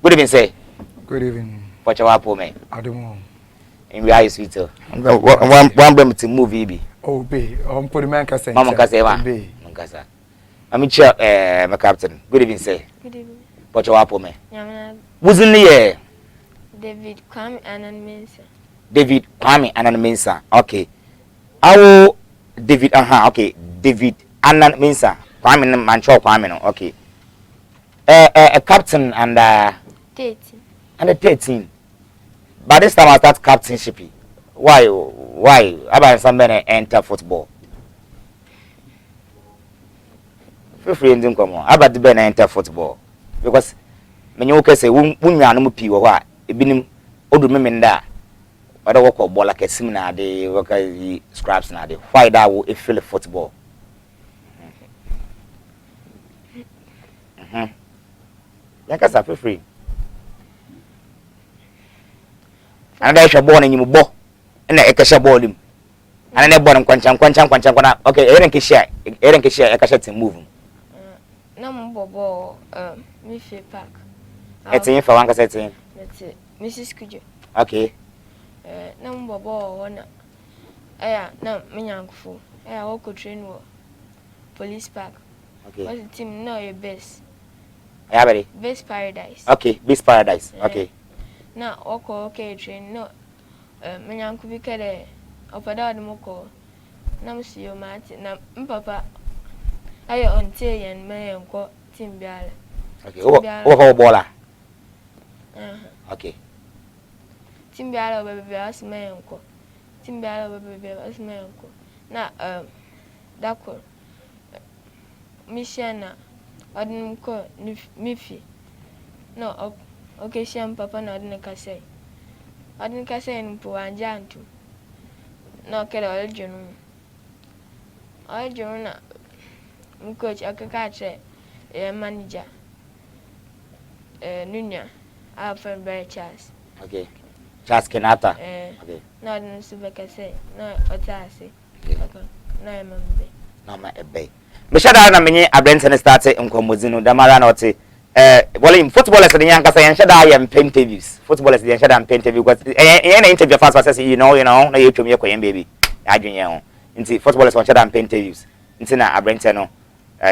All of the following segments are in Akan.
Good evening, say. Good evening. Watch our poor man. I don't know. In reality, sweet. One brim to movie. Oh, be. Put the man can say. Mama can say, be. Mancasa. I'm in chair, my captain. Good evening, say. Good evening. Watch our poor man. Wasn't the David Kwame and Mensa. David Kwame and Mensa. Okay. Our David, okay. David and Mensa. Kwame and Mancho Kwame, okay. A captain and 13. Under 13. By this time I start captainship. Why? About somebody enter football. Feel free and come on. About the Ben enter football. Because when you say when you are no pee or what, it been old women there. But I work ball like a seminar, they work scraps now. Why that will feel football? Like I feel free. And there's a born in you, bo, and a casha ball him. And then born quanchan. Okay, Aaron Kishia, a casha move. No bobo, Miffy Park. It's in for one cassette. That's it, Mrs. Kujo. Okay. No bobo, one. No, me uncle. I walk train police park. Okay. What's the team? No, your best. Everybody. Best paradise. Okay, best paradise. Okay. Now, okay, train. No, my uncle be care. Opada the moko. Now, see you, Martin. Now, papa. I on tea and may uncle Tim Biala. Okay, over baller. Okay. Tim Biala, baby, as my uncle. Tim Biala, baby, as my uncle. Now, that cool. Missiana. I didn't call Miffy. No, okay, Sham Papa, no, I didn't say. I didn't say in Puanjan too. No, get all June. All June, coach, I can catch a manager. Nunya, our friend by Charles. Okay. Charles Kinaata. Okay. No, I didn't say. No, what I say. No, I remember. No, my bay. Meshada na menye abrente start nkomozino damara na ote volume footballers the yanka say enshada am interviews footballers the enshada am interview because na interview fast say you know na you twem yekoyen baby adwenye ho nti footballers enshada am interviews nti na abrente no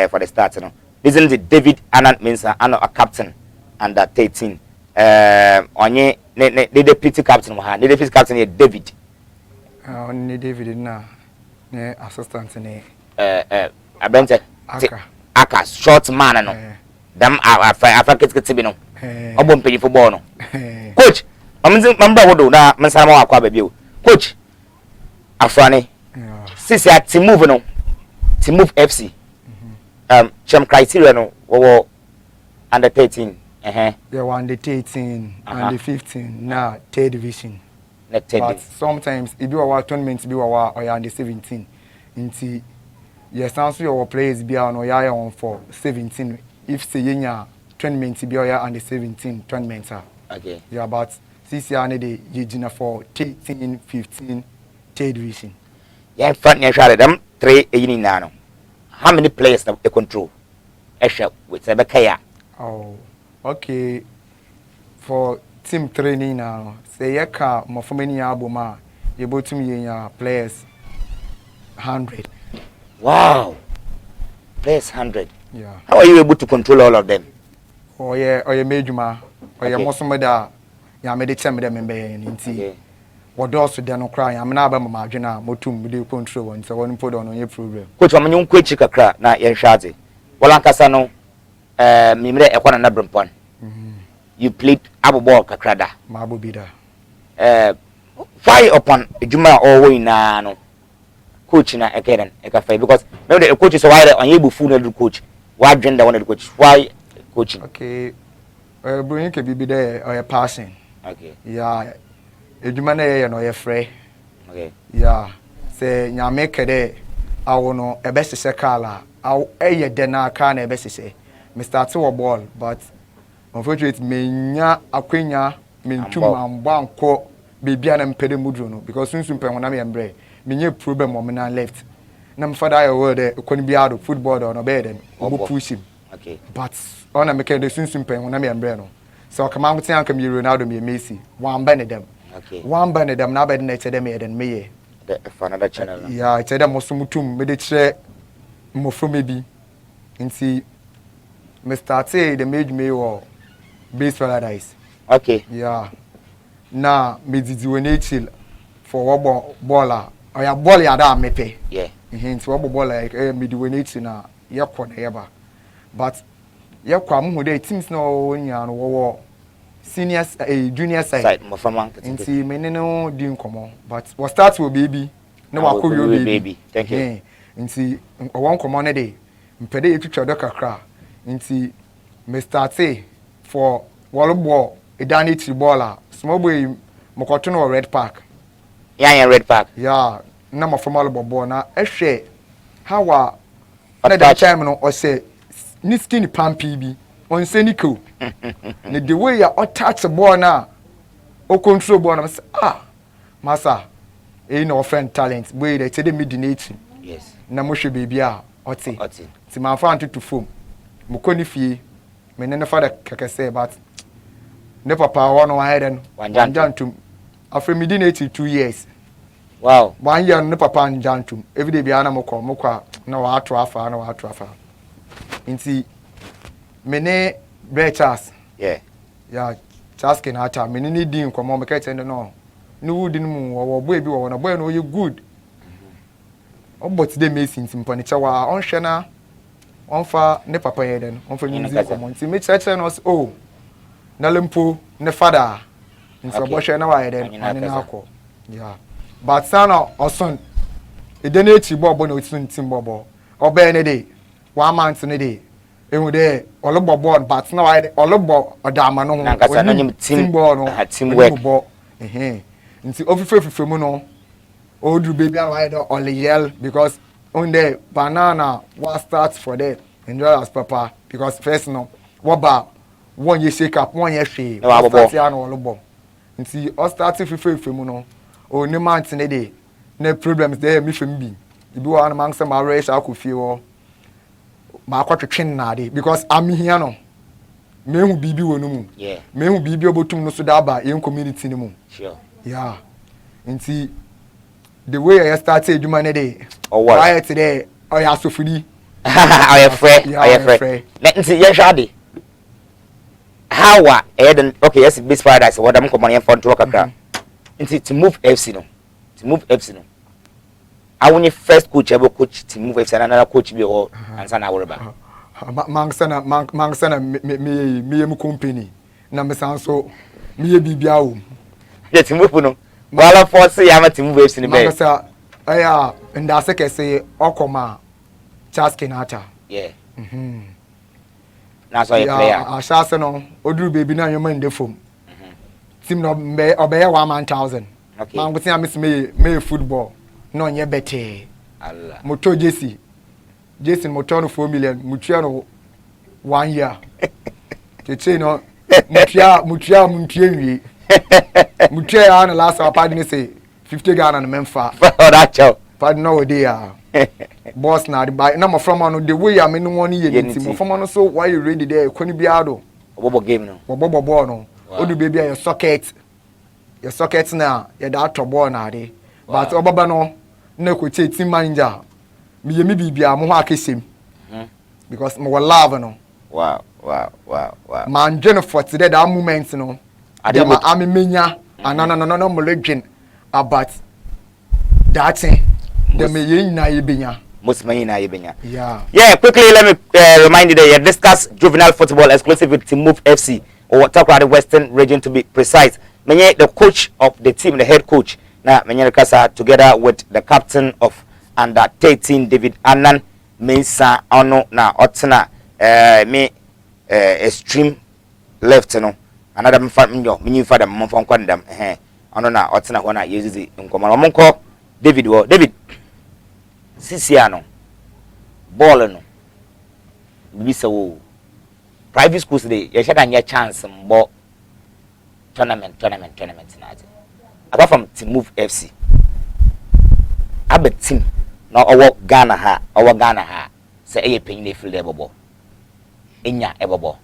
for the start no this is David Anand Mensah and a captain under 13 onye the deputy captain ha the deputy captain is David only David na assistant ne Abente aka short man no dam afa kitkiti bi no obo mpenyi football no coach mamba wodo na mensana ma akwa ba bio coach afrani sisi at move no to move FC chem criteria no wo under 13 yeah under 13 under 15 na third division but sometimes it be our tournament be our or under 17 nti yes, answer your players be on or on for 17. If say yenya tournament be or under 17 tournament. Okay. Yeah, but this year the yejina for 13, 15, third division. Yeah, front near share them 3 evening now. How many players they control? Esha with Sebekaya. Oh, okay. For team training now, say yeka mo for many album you able to me players 100. Wow. Players 100. Yeah. How are you able to control all of them? Oh yeah, majuma. Oh yeah, most of them ya me de cheme dem be nti. What does de no cry? I'm na ba ma adwena motum me de control one so one put on your problem. Coach amanyu kwechi kakra na yen hwade. Wala nkasa no mimre ekwana na brempon. You played aboball kakra da. Ma abobida. Why upon ejuma all we na no? Coach na ekeren ekafa because maybe the coach is why on you bufu na coach why gender one the coach why coaching okay bring ke bibi there or passing okay yeah eduma na ye no ye free okay yeah say nyame kede awo no ebesese kala aw eye de na aka na ebesese me start to ball but unfortunately menya akwenya mentum ambo anko bibia na mpede mudro no because sunsun pe wona me embre menye problem on na left na mfada ya word ekoni biado football no bed and obo push him okay but on am make the sunsun pen wona me embre no So come out and come Ronaldo me Messi. One band them. Okay. One band them now by the next them and me. For another channel. Yeah, I tell them Mosumutum, me de mo from maybe. And see me start say the made me or base paradise. Okay. Yeah. Now me did you chill for baller. Or ya ball ya da me pay. Yeah. Hence what ball like me do chill na ya kwa eba. But ya kwa mu de teams no nya no senior junior side mo from one nti me no di nkomo but we start with baby na wa ko yo baby thank you nti won komo ne de mpede etwitwa do kakra nti me start for volleyball edanity baller small boy mo koto no red park yeah red park yeah na mo formal ball na ehwe how na the time no o say ni skinny pampi bi on seniko the way you touch the ball now o control ball na say massa no friend talent way they tell me the nature yes na mo hwe baby a oti ti man fa to form mo koni fie me ne fa da kekese but ne papa won one head and wanjantum after me di nature 2 years wow 1 year ne papa wanjantum every day bia na mo kwa na wa ato afa nti mene Charles yeah Charles Kinaata mene ni din komo me ka tende no ni wudi mu wo boy bi wo na boy no ye good obot de Messi simpo ne chawa on hwe na on fa ne papa ye den on fa music komo nti me cheche no oh na lempo ne father nti obo hwe na wa ye den ani na akọ yeah but sana oson ede na echi bobo na otun tim bobo obe ne dey 1 month ne dey ehu de olobo board but na why olobo odama no ho no team ball no teamwork nti ofifefife mu no odru baby and why do only yell because on the banana what starts for that enjoy as papa because first no what ba one year shake up one year shake start ya no olobo nti o start fifefife mu no o ni month ne dey na problems there me fam bi ibi wa na man say ma race akofie wo ma kwatwetwen na de because am here no mehu bibi wonu mu yeah mehu bibi obotum no so da ba yen community ni mu sure yeah nti the way I started eduma ne de why today o ya sofudi I am free nti ye hwade how okay yes base paradise what am come on for to kakra nti to move FC no I want first coach ever coach to move FC and another coach be or answer na worry ba mangsana me company na me sanso me bibia wo the to move no wala force ya ma to move FC ni be mangasa aya nda se kese okoma Charles Kinaata yeah na so your player a shase no oduru baby na yoma nde fom team no be obeye 1,000 okay man buti am me football no nye bete Allah moto Jason moto no 4 million mutua no 1 year tete no mutua nwie mutua ya na last padi ni say 50 Ghana na memfa oh that chow padi no we dey boss na na mo from no the way am no one ye nti mo from no so why you ready there kwani bia do obobo game no obobo ball no odu baby your socket na ya da to ball na ade but obaba no na ko che team manager me yemi bibia mo ho akesem because mo love no wow man Jennifer today that moment no dem am menya no mo legend about that thing dem ye na ye benya yeah quickly let me remind you that you discuss juvenile football exclusive with Team Move FC or Takoradi Western region to be precise. Menye the coach of the team, the head coach na menye kasa together with the captain of under 13 David Annan Mensa ono na otna me extreme left no another mfa mnyo menyi fa da mfa nkwandam ono na otna ho na yezizi nkomano monko David sisia no ball no bisa wo private schools dey you should get chance mbo tournament na ade apart from Team Move FC abet team na owo Ghana ha say eye penyin e field ebobo enya ebobo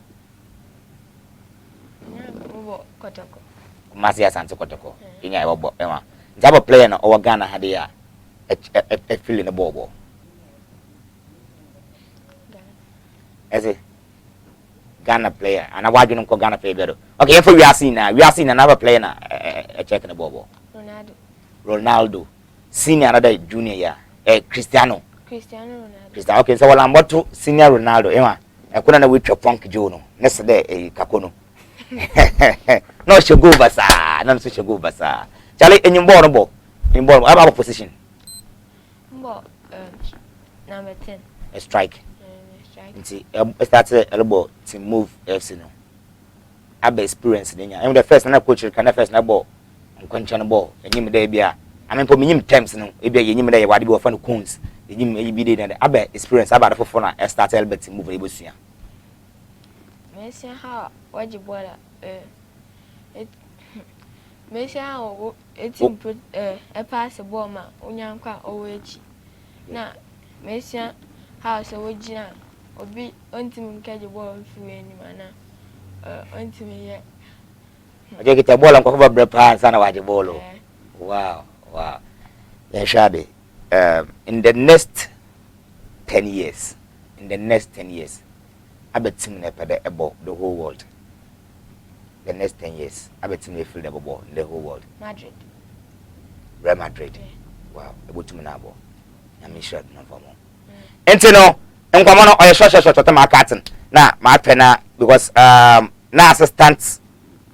Mbo Kotoko. Kumasi Asante Kotoko. Inya Obo Emma. Zaba player na or Ghana had a feeling a bobo. As a Ghana player, and I watch you call Ghana player better. Okay, if we are seeing another player now, a check in the bobo. Ronaldo. Senior another junior year. Cristiano Ronaldo. Okay, so I'm about to senior Ronaldo. Emma, I couldn't wait your punk Jono. Next day, a Kakono. No, she go basa. No, she go basa. Charlie, in your board, about position. Number 10. A strike. See, starts a elbow to move FC. No, I have experience. I'm the first and I coach you. Can I first na ball? I'm quenching a ball. And you may be. I mean, for me, terms, no, if you may what you often coons, you may be there. I have experience about the phone. I start Albert to move able to see. Messi, how what you bought it? Messi, how it's input a pass a ball, man, Unyanka or which. Now, Messi, how so would you or be until catch a ball through any manner until me yet. I get a ball and cover bread pants and I watch a ball. Wow. Yeah, Shadi. In the next 10 years, I bet him about the whole world. The next 10 years, I bet him field the ball in the whole world. Madrid. Real Madrid. Yeah. Wow, about to me now. I'm sure no for more. And you know, I'm coming on a short to my captain. Now, my penna because now assistant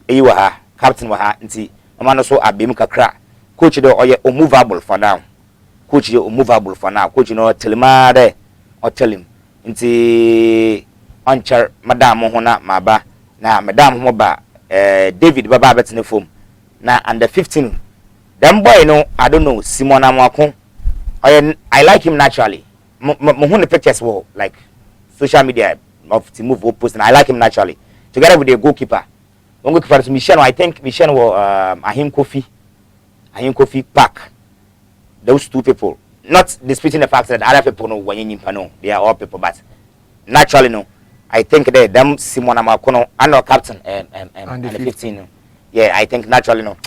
you are captain wa ha nti man so abem kakra coach do oye unmovable for now. Coach you unmovable for now. Coach no tell ma there or tell him nti oncher madam ho na maba na madam ho ba David baba betene form na under 15 them boy no I don't know Simon Amwako I like him naturally mo the pictures were like social media of to move up posting I like him naturally together with the goalkeeper one goalkeeper to Michelle I think Michelle was Ahim Kofi Park those two people not disputing the fact that other people know when you know they are all people but naturally no I think they them Simon Amakono and our captain and the 15 yeah I think naturally no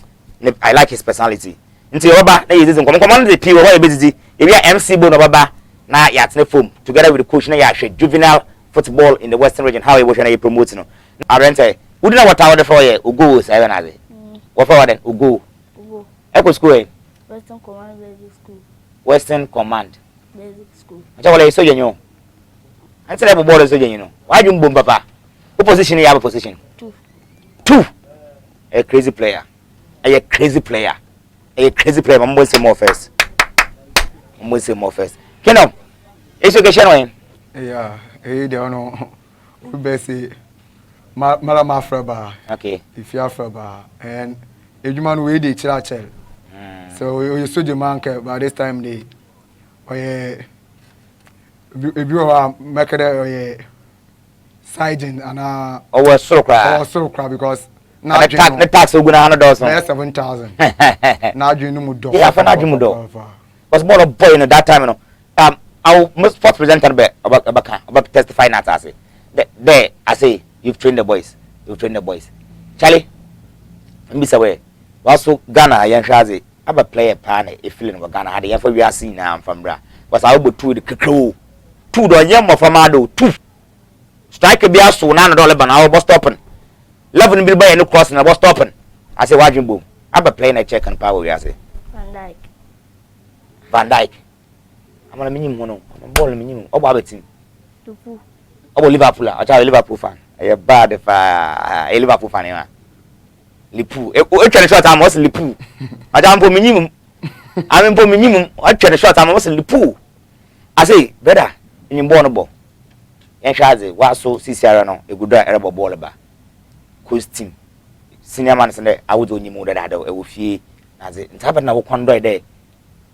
I like his personality nti oba na yezi come on the P where busy if you MC Bo no baba na yatne form together with the coach na ya juvenile football in the western region how he was na promote no arente we don't know what our for here ugo say na dey what for then ugo echo school Western Command Basic School. Western Command Basic School. acha wala iso yenyo anse le ball iso yenyo no why you mbom papa what position you have position 2 a crazy player Mambo say more first Kino is your question on yeah they no we be say mala mafraba okay if you afraba and ejuman we dey chira so you so the man by this time they if you are making a siding and over so cry because now the tax will go $100,000 7,000 now you know mudo yeah for now you mudo was more of boy in that time you know I most first presenter about testify now I say there I say you've trained the boys Charlie miss away also Ghana yan shazi aba player pan e feeling of Ghana had yan for we are seeing now from bra was I able to the kekro 2 do yan mo famado 2 strike be aso na $1 ban I was stopping 11 bill by no cross na was stopping I say wajin boom aba player na check and power we are say Van Dijk amana minyim hono ball minyim obo abetin Liverpool I tell Liverpool fan e bad if Liverpool fan e Lipu e twene short am was Lipu ajam po minyim am po minyim o twene short am was Lipu I say brother nyim ball no ball en shaze wa so CCR no e gudu a rebo ball ba coach team senior man say I would onyim da da e wo fie na say ntaba na wo kondo e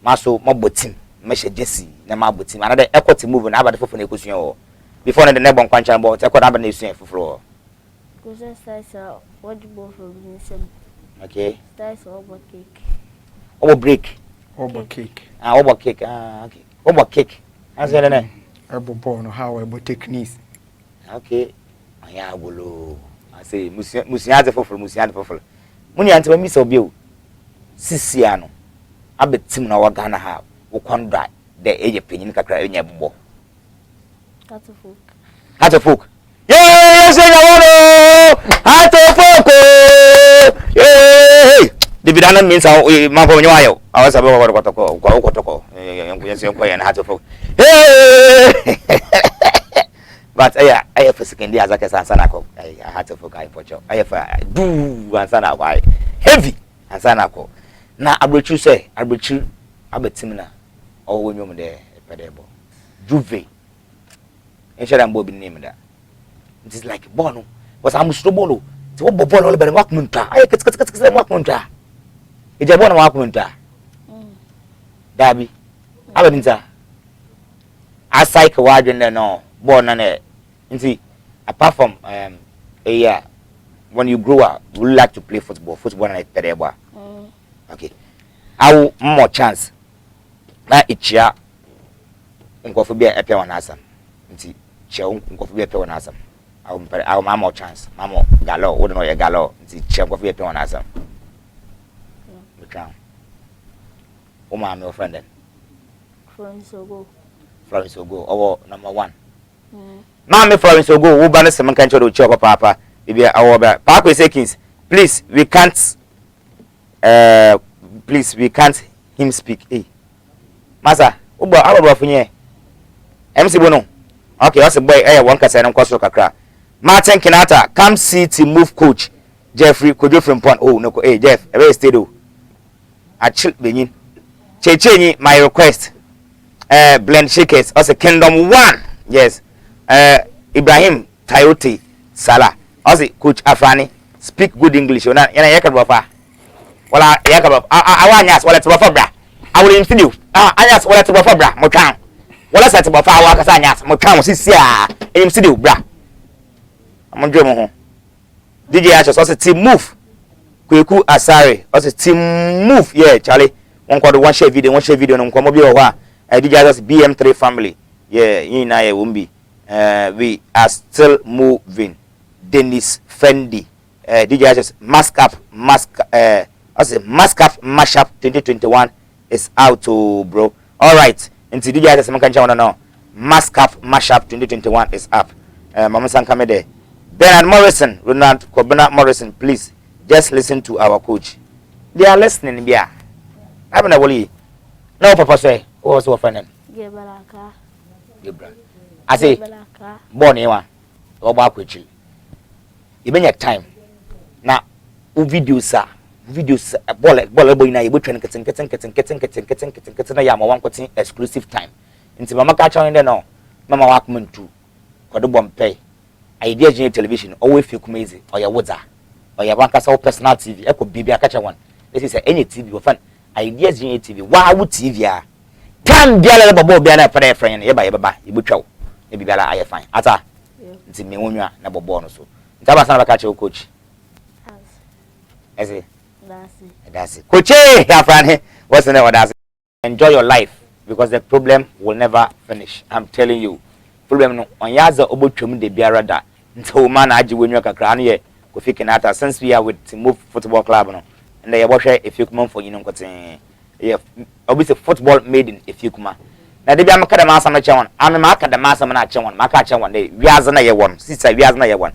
maso mabotim meshe jesi na mabotim another equity move na abade fofo na ekosuan o before the nebon kwanchan bo te koda abade esuan foforo because size what you both from okay size over cake obo break obo cake obo cake okay obo cake answer the ebo ball no how ebo techniques okay aya bolo I say musiade for muni ante ba misa obi o sisia no abetim na wagana ha wo kwandra de eye penyin kakra enya bobbo Hato folk yes ya Hato folk the bidana means mambo nyayo awasa ba kotoko yankuyense yankoyen Hato folk but I for Sekondi azake sana ko Hato folk I pocho I for do ansana why heavy ansana ko na abrochu say abrochu abetim na o wonwom de pedebo juve enshara mbo bi name da it is like bono was amusro bolo ti wo bolo le bere wakmunta ay kit wakmunta ije bono wakmunta dabi abinta asai ka wadwen no bono na nti apart from when you grow up you like to play football na pedebo okay how more chance na ichia nkofo bi e pia wanasam nti chia nkofo bi e pia wanasam awu mama chance mama galo wo no ye galo nti chia nkofo bi e pia wanasam bekam o ma me friend then Florence Ogo owo number 1 ma me Florence Ogo wo ba no sem kan chodo chia ko papa bibia awo ba pa ko seconds please we can't him speak Masa, ubo abo funye. MC Bono. Okay, what's the boy? One kasa na kwaso kakra. Martin Kinaata, come see to move coach. Jeffrey Kojo from Pont. Oh, no, Jeff, a very steady. A chill benin. Che my request. Blend shakers, also Kingdom 1. Yes. Ibrahim Tayote Salah. Also Coach Afani. Speak good English. Yana yakaba. Wala yakaba. Awanyas wala tubafa bra. I will introduce. Anyas wala tubafa bra. Mokan. Wala sa tubafa wa kasa anyas. Mokan sisia. Introduce bra. Amondwe mo ho. DJ Ashes also team move. Kweku Asare also team move. Yeah, Charlie. One call one share video no nkomo bi o ho a. DJ Ashes BM3 family. Yeah, yin na ye wumbi. We are still moving. Dennis Fendi. DJ Ashes Mascap Mashup 2021 is out to bro. All right. Into DJ Ashes Mankancha no. Mascap Mashup 2021 is up. Mama San Kamede. Bernard Morrison, Ronald Kobena Morrison, please just listen to our coach. They are listening, yeah. I'm not worry. No, Papa say, what was your friend? Gebalaka. Gebra. I say, born you are. Or back with you. You been your time. Now, videos ball boy na you train getting na ya ma wan kwtin exclusive time. Nti mama ka cha inde no. Mama wa kuma ntu. Kodo bompay. Idea Gen television always feel crazy or your water or your bankasa personal TV eko bibi akacha one this is any TV we fan Idea Gen TV wa wu TV a kan bia le bobo bia na fere friend ye ba ye betwa e bibia la aye fine ata nti me wonwa na bobo no so ntaba sana baka che coach ese that's it coach ya friend what's the name of that enjoy your life because the problem will never finish. I'm telling you problem no on yaza obotwam de biara da nto ma na age wenwa kakra no ye Kofi Kinaata since we are with Move Football Club no and they bohwe Effiakuma for yinu nkoten ye obisi football made in Effiakuma na de bia makada ma asam na chewon ame ma akada ma asam na chewon maka chewon de wiaza na ye won sister wiaza na ye won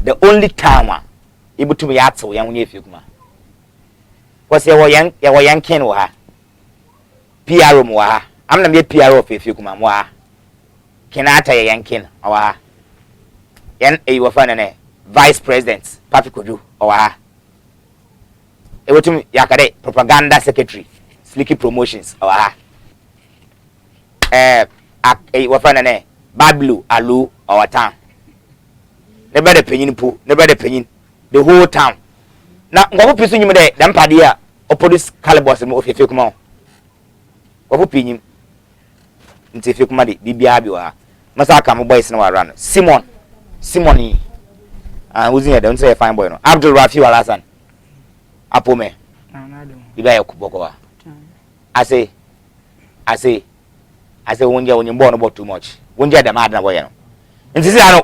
the only time ibutum ya atew yan woni Effiakuma was ye wo yan ken wo ha PRO mo ha amna me PRO of Effiakuma mo ha Kinaata ye yankin awa yan wafana ne vice president Papi Koju awa ewotum yakade propaganda secretary Slicky Promotions awa wafana ne Bablu Alu awa town ne bede penyin the whole town na ngofo pisu nyim de dampade a opodis calibers mo Effiakuma ngofo pinyim nti Effiakuma de bibia bi wa Masaka mo boys na waran Simon who's in here don't say fine boy no Abdul Rafi Walasan apome biba ya kuboko wa I say wonja wonye mbo no bo too much wonja da mad na boy no nti si ano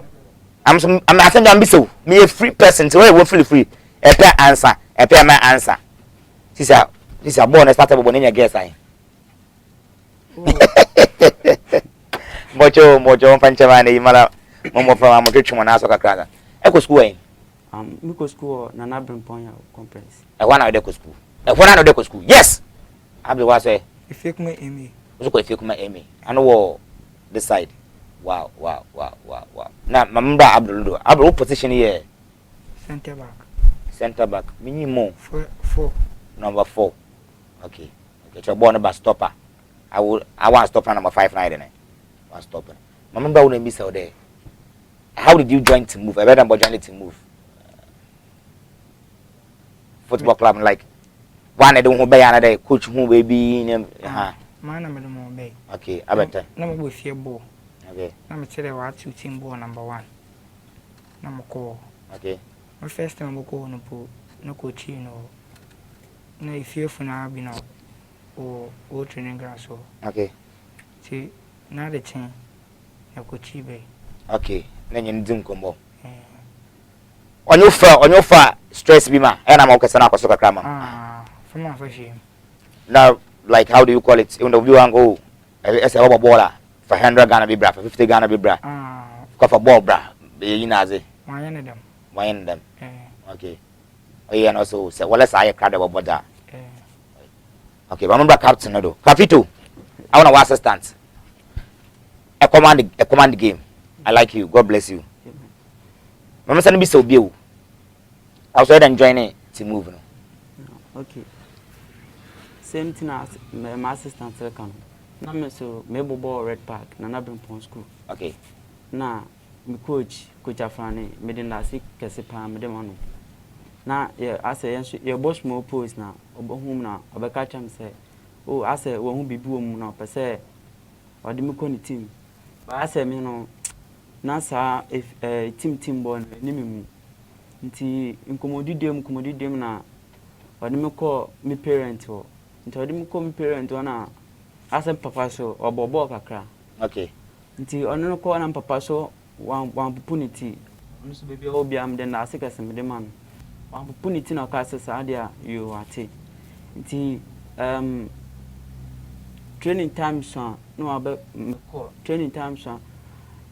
I'm asking you so me a free person so we feel free. A pair answer, a pair my answer. This is a born started when you guess I. Mojo Panchavani, Mala, Momo from Amotrichman, Asoka Krada. Echo school. Miko school, Nana Brimponya complex. I want out of school. I want out of school. Yes. Abdul was a Effiakuma Amy. Look at Effiakuma Amy. I know this side. Wow. Now, remember Abdul. Abdul position here. Center back. Minimum. Four. Number 4. Okay. You're born about stopper. I want stopper number 5 9. One stopper. Remember when you miss out there. How did you join to move? I read about joining to move. Football club like one I don't obey another coach who baby man I'm obey. Okay, I better. Number with your ball. Okay. Let me tell you what you team ball number 1. Number call. Okay. My first time go no pool, no coaching or no if you for now be now or training ground so. Okay. See now the chain no coachy bay. Okay. Then you do combo. On your far stress bima and I'm okay sana kwa krama. From my first year. Now like how do you call it? When the view go as a rubber baller for 100 Ghana be bra for 50 Ghana be bra. Go for ball bra. Be inaze. Why them? Why them? Okay. Oh yeah, and also say well let's say I crowd about that. Okay, remember captain no do. Capito. I want to assistant. A command the game. I like you. God bless you. Mama send me so bio. I was ready to join it to move no. Okay. Same thing as my assistant second. Na me so me bobo Red Park na na Brimpon school. Okay. Na me coach Afani me den da si kese pa me dem ano. Na ye ase ye boss mo post na obohum na obeka cham say oh ase wo hu bibi wo mu na pese odi me ko ni team. Ba ase me no na sa team boy ni me nti nkomodidem na odi me ko me parent wo nti odi me ko me parent wo na ase papa so obobo kakra. Okay. Nti ono no ko na papa so wan opportunity ono so baby obi am den na ase kase me de man wan opportunity na ka ase sa dia you ate nti training time so no abe ko training time so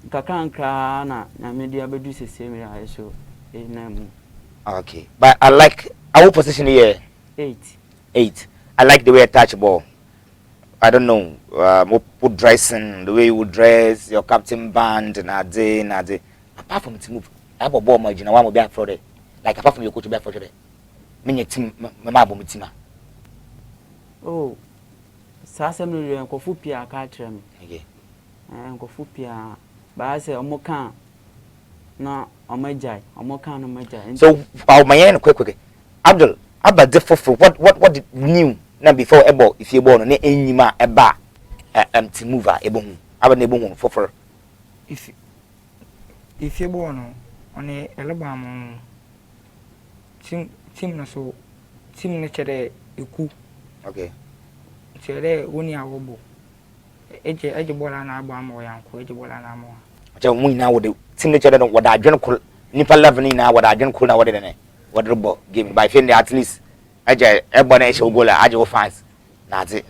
kakra na media bedu sese me ya so na mu. Okay, but I like our position here. 8. I like the way I touch ball. I don't know, put dressing, the way you would dress, your captain band, and a day. Apart from the move, I have a ball margin. I want to be for it. Like apart from your coach, be for it. Many team, my mabum team. Oh, Sasa no re Kofi Pia ka kire me. Okay. Kofi Pia ba say omoka na omajai, omoka no majai. So, my end quick. Abdul, about the for what did new na before ebo if you born na enyima eba empty mover ebo hu. Aba na ebo hu for if you born on a elebam team na so team na chere eku. Okay. Chere woni awobo. Eje bola na agba am yanko eje bola na mo. Acha mu ina wo de team na chere no wada adwen kol nipa level ni na wada adwen kol na wada ne. Wada robo game by fin at least aja ebo na show goal aja wo fans. Nazi.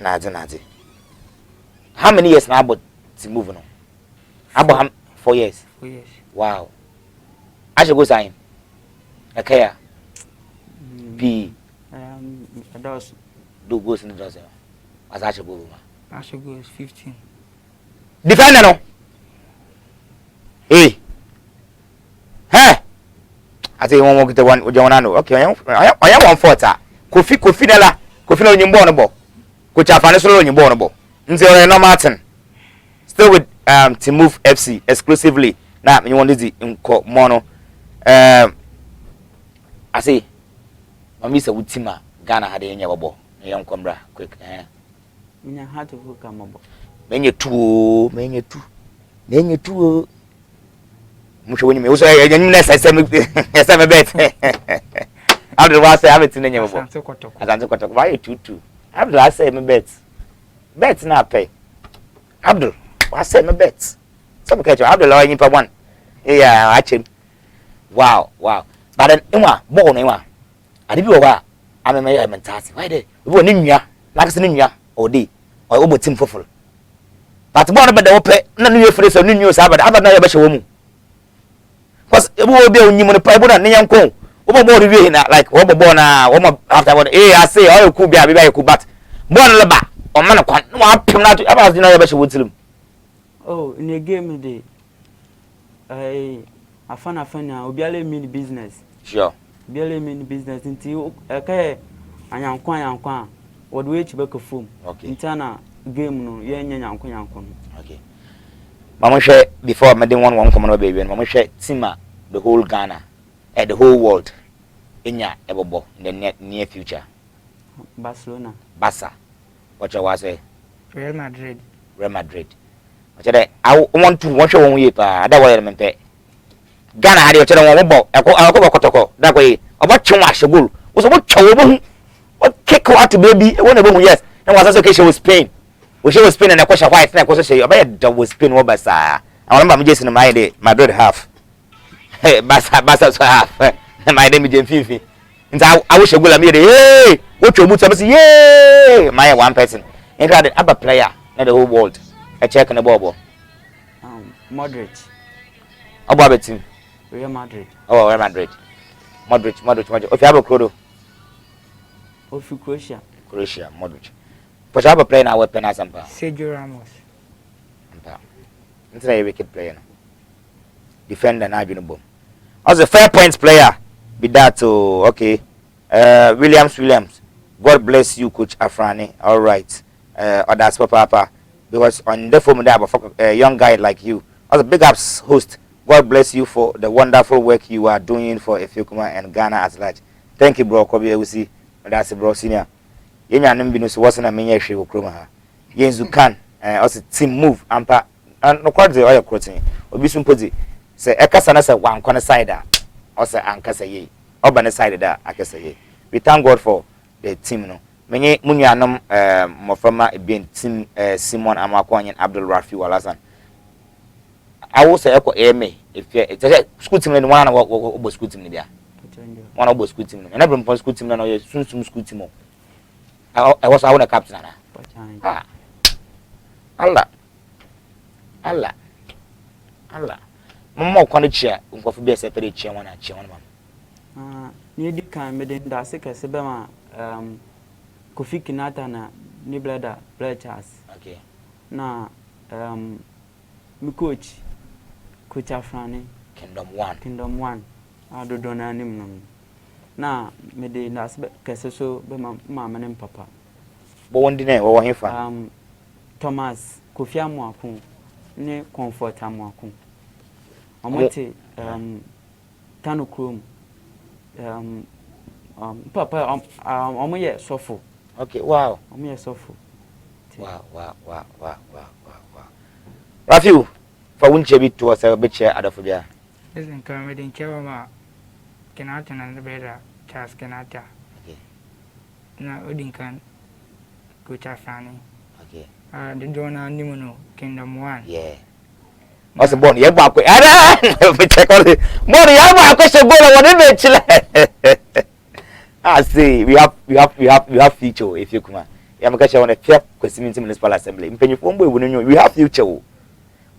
How many years now about to move on? About 4 years. 4 years. Wow. I should go sign. Okay. B. Those Do goes in the dozen. As I should go. I should go is 15. Defender no. Hey. Hey. I say you want to get the one with John. Okay. I am 140. Kofi Nela. Kofi no nyimbo no bo. Coach Afane so no nyimbo no bo. Nze no Martin. Still with to Move FC exclusively. Now you want this in mono. I say mami say wutima Ghana had enya bobo. Young Combra quick. Minya had to hook am bobo. Menye tu. Musho wenye me uso yenye nesa say me bet. Abdul was say have it in enya bobo. Asante kotoko. Why you Abdul I say me bet. Bet na pay. Abdul, I say me bet. Some catch Abdul or you one. Yeah, watch him. Wow. But then inwa ball na inwa. Ade bi wo wa ameme ya mentasi. Why dey? Wo ni nua, like say ni nua odi. O obo team foforo. But ball na be dey wo pe na nu yefre so nu nua so abada na ya be hye wo mu. Cause ebu wo be onyim no pa ebu na ne yanko. Wo ball rewie na like wo ball na wo after what I say all cool be abi cool but ball le ba o man kwan no apem na aba na ya be hye wo tilim. Oh, in a game day. I found obiale mean business. Sure. Obiale mean business until okay anyankwa what way to back a phone. Okay. Intana game no ye nyankwa. Okay. Mama share before I made one come on baby and mama share Tima the whole Ghana the whole world in ya ebobo in the near future. Barcelona. Barca. What you was say? Real Madrid. I want to watch one way pa that way me pe. Ghana had you tell one ball akọ kotoko that way about chwa shegul. Was about chowo what kick out to baby one of yes. And was okay she was Spain. We she was Spain and a question white na question say about double Spain wo basa. I remember me just in my day Madrid half. Hey Barca so half. My name is Fifi. I wish shegul am here hey what you mutu say yeah my one person. And had other player na the whole world. A check on the ball. Moderate. About the team. Real Madrid. Oh, Real Madrid. Moderate. If you have a Croatia. Croatia, Modric. But you have a player now with Penazamba. Sergio Ramos. It's a wicked player. Defender, now you know. As a fair points player, be that to okay. Williams. God bless you, Coach Afrani. All right. That's Papa. Because on the form there, a young guy like you, as a big ups host, God bless you for the wonderful work you are doing for Effiakuma and Ghana as large. Thank you, bro. Kobi, we see that's a bro senior. Yenya nimbi no so wasn't a menya hwe okroma ha. Yenzu kan also team move ampa no kwade oya krotin. Obi so mpodi say ekasa na say wan kwana side a or say ankasa ye. Oba na side da akasa ye. We thank God for the team no. Menye munuanom mofama ebien team Simon Amakwanyen Abdul Rafi Walasan. I will say eko eme if school team no one na school team dia. One of school team. And every school team na no sun school team. I was our captain na. Allah. Mama kwani chia nkofu be separe chia wana mam. Ni di kan me den da se kese be ma Kofi Kinaata na ni brother Charles. Okay. Na mi coach Afrani Kingdom 1. Adodo na anim no. Na me de na se kese so be ma manem papa. Bo wondi na wo hefa. Thomas Kofi Amuakun ni Comfort Amuakun. Omote Tanu Chrome papa omoye sofo. Okay, wow. Omoye sofo. Wow. Rafiu, for wunche bi to say be chair adafobia. Listen, come with the ma Kinaata and the better Charles Kinaata. Okay. Na Odinkan Coach Afrani. Okay. The donor Nimuno Kingdom 1. Yeah. Also born ye gba pe. Ara, we check all the. Born ye gba question goal won be chile. I see we have future if you come. Ya makacha won fair question municipal assembly. Mpenyifo mbo ewu we have future.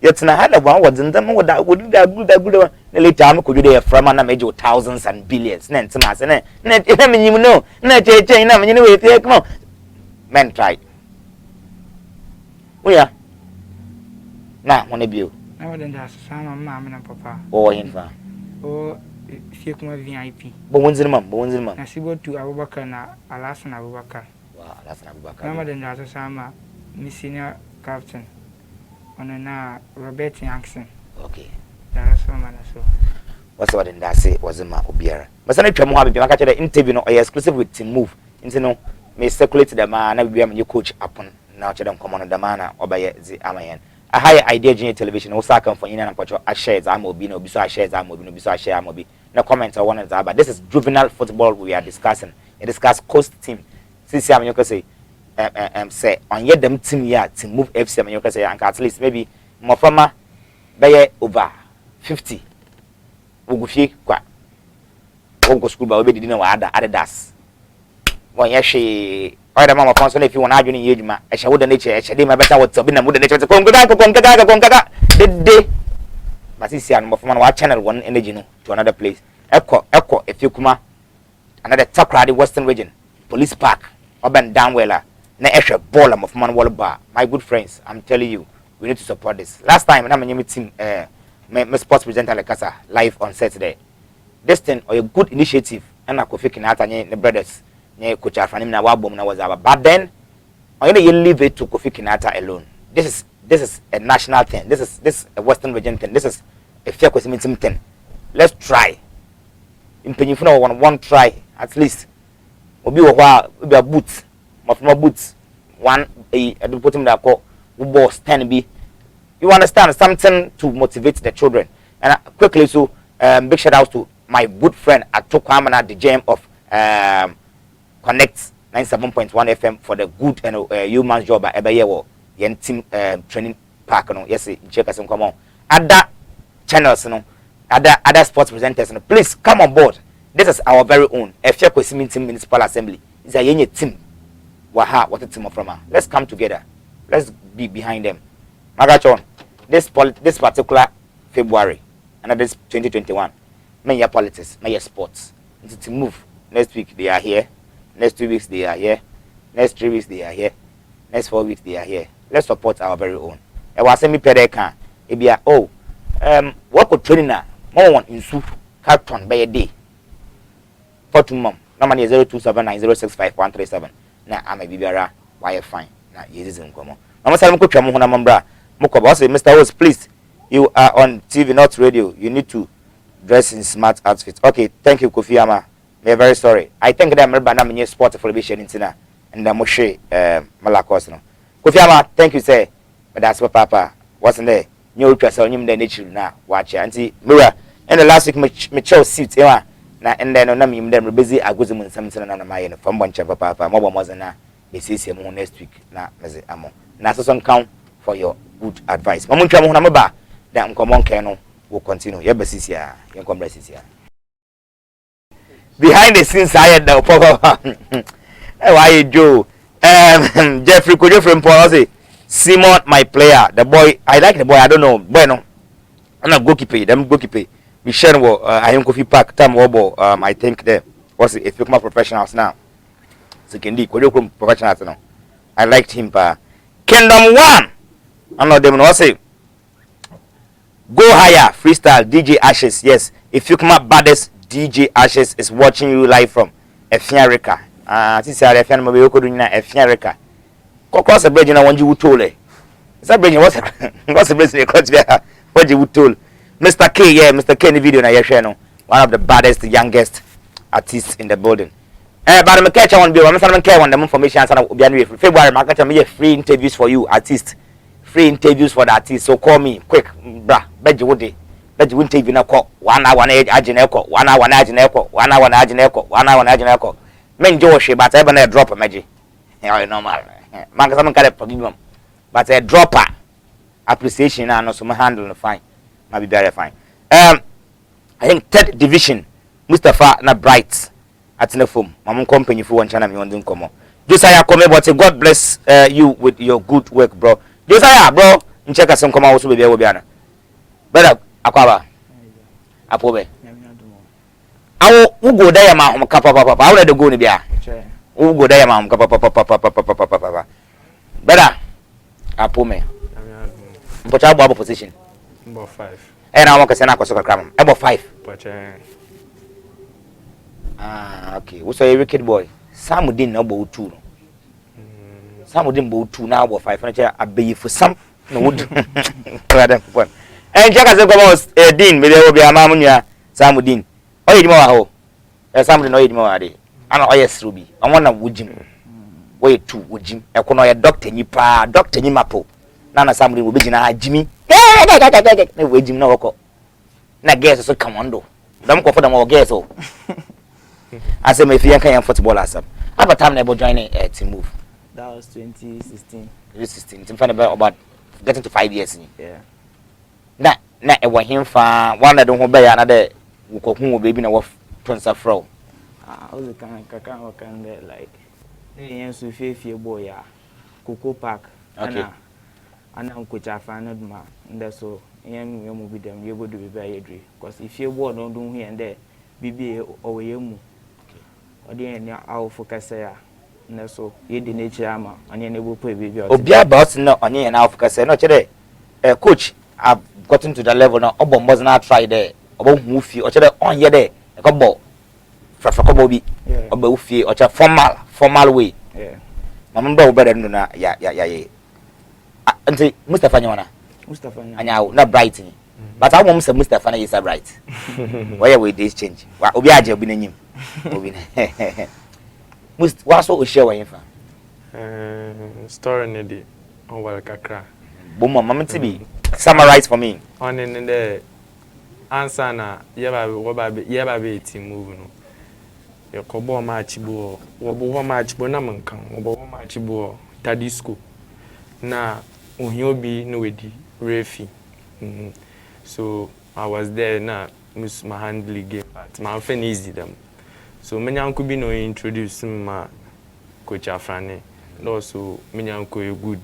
Yet na had one was in them would that good na later am ko dey from na major thousands and billions na ntima se na menyim no na cheche na menyim we fie come men try oya na wona bio na wada nda sama mama na papa o hinfa o Effiakuma VIP bo wonzin mam na sibo tu Abubakar na Alasan Abubakar wa Alasan Abubakar na wada nda sama mi senior captain na Robert Yankson. Okay. That's so man so. What's what in that say was ma obiara. But say twam ho abi maka the interview no exclusive with Team Move. Into no me circulate the man na bia me coach upon na che dem come on the man na obaye zi amayen. A high idea junior television o saka for ina na kwacho a share za ma obi na obi so a share za ma obi no obi so a share ma obi. Na comment I want to but this is juvenile football we are discussing. We discuss coast team. Since am you can say say on yet them team here Team Move FC am you can say and at least maybe more farmer by over 50 Ugufi kwa. Go school ba obedi na wa ada Adidas. Won ye hwe. Oya mama fonso na fi won adwene ye adwuma. E hye wo da na che, e hye de ma beta wo tsobi na mu da na che kongaga. De. Masisi anu mo fama wa channel one energy no to another place. Eko Effiakuma another Takoradi Western Region Police Park urban downwella na ehwe ball am of man wall bar. My good friends, I'm telling you, we need to support this. Last time na my team my sports presenter like Kasa live on Saturday. This thing or a good initiative and Kofi Kinaata nye the brothers nye coach Afranim na wabom na was about. But then I'm gonna leave it to Kofi Kinaata alone. This is a national thing. This is a Western Region thing. This is a Effiakuma thing. Let's try. In Penyifuna one try at least. Obi wa be a boots. My boots. One I do put him that call boss 10 be. You understand something to motivate the children. And quickly so big shout out to my good friend at Tokwamana, the GM of Connect 97.1 FM for the good and human job at Ebayewo. Yen team training park no yes check us come on other channels no other sports presenters no please come on board. This is our very own Effiakuma team municipal assembly. It's a yenye team waha what a team from. Let's come together, let's be behind them. Magachon this particular February and this 2021 may your politics, may your sports to move. Next week they are here, next 2 weeks they are here, next 3 weeks they are here, next 4 weeks they are here. Let's support our very own. I was saying, Pedeka, Ebia, what could training now? More one in soup, carton by a day. For 2 months. No money 0279065137. Now I'm a bibera, why fine. Now, yes, isn't common. Mama Salmo Kuchamuhuna Mambra, Mokobos, Mr. Host, please. You are on TV, not radio. You need to dress in smart outfits. Okay, thank you, Kofi Ama. We're very sorry. I think that I'm a sport for vision in Tina and the Moshe Malakos. Kofiama, thank you, sir. But that's what Papa wasn't there. New press on him, the nature now. Watch it. And see, Mura, and the last week, mature seats, and then on them, them busy. I was in something on my end from one chapter, Papa. Mobile wasn't now. They see him next week. Now, Mrs. Amo. Now, so count for your good advice. Mamuncha Monamaba, that Uncommon Kano will continue. Your basis here, your compresses here. Behind the scenes, I had the Papa. Why, Joe? Jeffrey Kojo from Paul Simon, my player, the boy. I like the boy. I don't know. Bueno, I'm not goalkeeper. Them goalkeeper. Michelle wo I am Kofi Park. Tam Wobo. I think there was a few more professionals now. Sekondi Kojo from professionals now. I liked him. Kingdom One. I'm not them. No say. Go higher. Freestyle DJ Ashes. Yes. Effiakuma baddest DJ Ashes is watching you live from Effiakuma. This is a Effiakuma we could do na Effiakuma. Cross the bridge na one you told. Is that bridge what's the bridge they cross there? What you told? Mr. K, yeah, Mr. K in the video na yeshano. One of the baddest, youngest artists in the building. But I'm catch one bill. I'm not care on the information sana January February. I'm catch me free interviews for you, artist. Free interviews for the artist. So call me quick, bruh. Beji would Beji won't interview na call 1 hour na ajineko, 1 hour na ajineko, 1 hour na ajineko, 1 hour na ajineko. Men Josh, but I even drop a magic. You know, normal. Man, someone got a problem, but a dropper appreciation and also my handle fine, might be very fine. I think 3rd division, Mustafa na Bright at the phone. My company for one channel, me on come on. Josiah come but God bless you with your good work, bro. Josiah, bro, in check us some come also be there. Better Aquaba, Apobe. I will go there, ma, papa. I will go to be. Who go there, ma'am? Papa. Better. Apome. But I have a position. About 5. And I want to send a soccer cram. About 5. But okay. What's a wicked boy? Some didn't know about 2. Some didn't about 2 now about 5. Furniture. I pay for some. No wood. And check as a boss. Dean, maybe there will be a mamma. Some Dean. Oh, you know how? Somebody know it more. I know yes, Ruby. I want to would Jim. Wait to would Jim. I can know a doctor ni pa, doctor ni mapo. Nana somebody will be na Jimmy. No way Jim no ko. Na guess so commando. Don't go for them all guess oh. I say my fiance can football as some. Have a time never joining team move. That was 2016. 2016. It's funny about getting to 5 years. Yeah. Na e wa him fa one that don't obey another wo baby na wo tonsa fro I was kind of like yes fie boy ya Coco Park and I'm coach afan ma and so yen we mu bi dem you go do be buy edri because if you board don't do here and there bibi o we mu odi en ya aw focus ya and so ye di nature ama anya na bo pay bibi obi about no anya na focus no chere coach I've gotten to the level now obo must not try there obo hu fie o chere on ye there ko bo frafa bi obo fie o chere formal way mama ndo better no na ya anti Mustafa nyona Mustafa anya na bright ni but how mom say Mustafa na is bright why we this change obi aje obi nanyim obi na what so o share wen fa story ne di on wal kakra bo mama tibi summarize for me on in the answer na yeba be team move no ye ko bo match bo wo bo match bo na mankan wo bo match bo tadi school na ohiobi no wedi refi so I was there na miss my handle game but my fan easy them so many uncle be no introduce my coach Afrane no so many uncle you good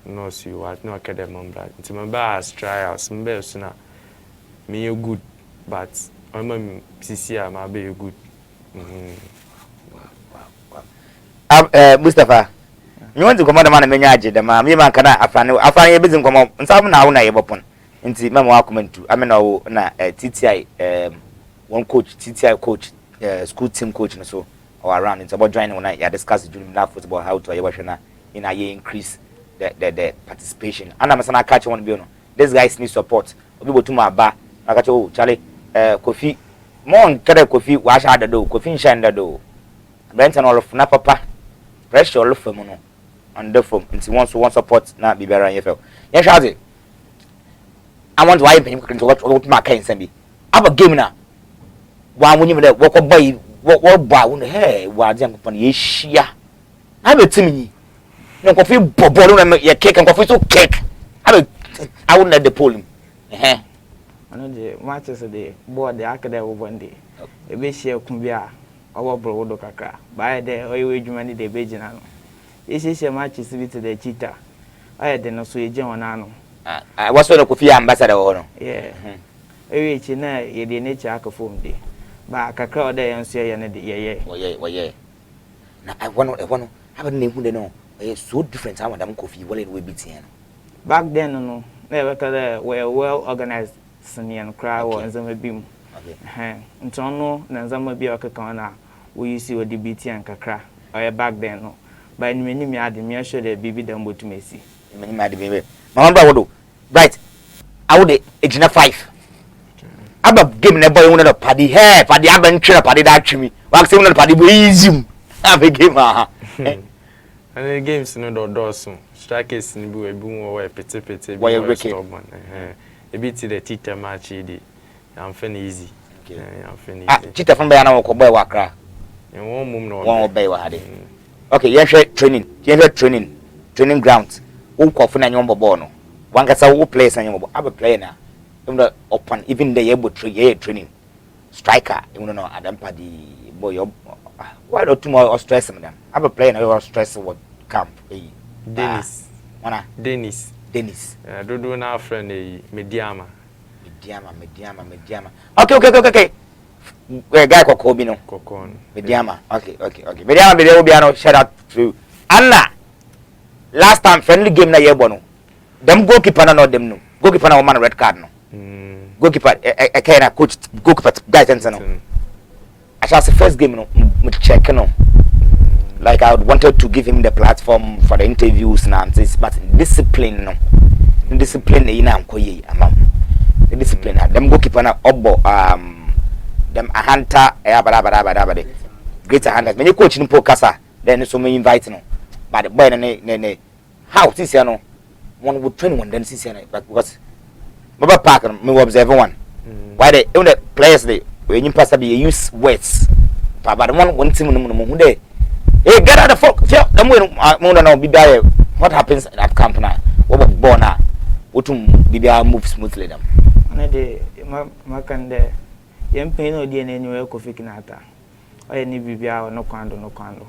no so you at no academy member until my best trials member so na me you good but I'm CC my be good Mustafa you want to come on man menya age dem ma me man kana Afrane be zin komo nsam na wo na ye bopon nti memo akomentu amena wo na TTI one coach TTI coach school team coach no so or around it's about joining when I discuss during that football how to na in a year increase the participation and I'm saying catch one be no these guys need support obi botu ma ba aka oh Charlie Kofi mon kere Kofi wa sha da do Kofi nsha nda do Brenton all of na papa pressure all of no on the phone nti one support na bibera yefel ye shazi I want to why him to what my kind send be aba game na wa munyi me wo ko boy wo ba wo he wa dia ko ye hia na be timi no Kofi bobo no ye cake and Kofi so cake I wouldn't let the polling ano je matches de board de akada wo bonde e be share ku bia owo bro wo do kakra ba de oyewe dwuma ni de be gina no e share matches bi to the cheetah aye de no so ye je wona no what's the Kofi ambassador no yeah ewe chi na ye de nature akafom de ba kakra o de yanso ye ne de ye oye na I want have name hu de no so different how madam Kofi wole we beat here back then no na we kala we well organized senior crowd or nzama bim ntono na nzama bia okaka na we use we DBT and kakra or back then no by ni me ade me show the bibi dem botumesi me ade me mama bra wodo right I would ejina 5 aba game na boy wona padi padi aba ntwere padi da twimi wa say wona padi bo easy aba game and the games no do so strikers ni bi we bi wo pete bi stubborn a bit the teacher match di I'm feeling easy I'm feeling easy teacher from be na wo ko boy wakra en won mum no won obey wa hade okay yen hwe training ground wo ko funa nyom bobo no wan ka sa wo players anyom bobo aba player na upon even the able training striker you know adam padi boy why don't tomorrow stress them aba player na you stress what camp Dennis do na friend mediama okay guy kokko bi no kokko mediama okay mediama be dey no shout out to Anna last time friendly game na yebo no dem goalkeeper na no dem no goalkeeper na woman red card no goalkeeper kind of coach goalkeeper guys and no as the first game no me check no like I wanted to give him the platform for the interviews now but discipline no discipline e na nkoye amam the discipline them goalkeeper na obo them a hunter abada greater hunters me coach no kasa then so me invite no but the boy ne how this year no one would train one then this year because Baba Park me observe one why they even the players they when you pass be use words but the one team no who dey get out the fuck them we no be there what happens at camp now what born now wotum bibia move smoothly them na de makande Yempay no dia anywhere Kofi Kinaata. Oye ni bibia no kwando.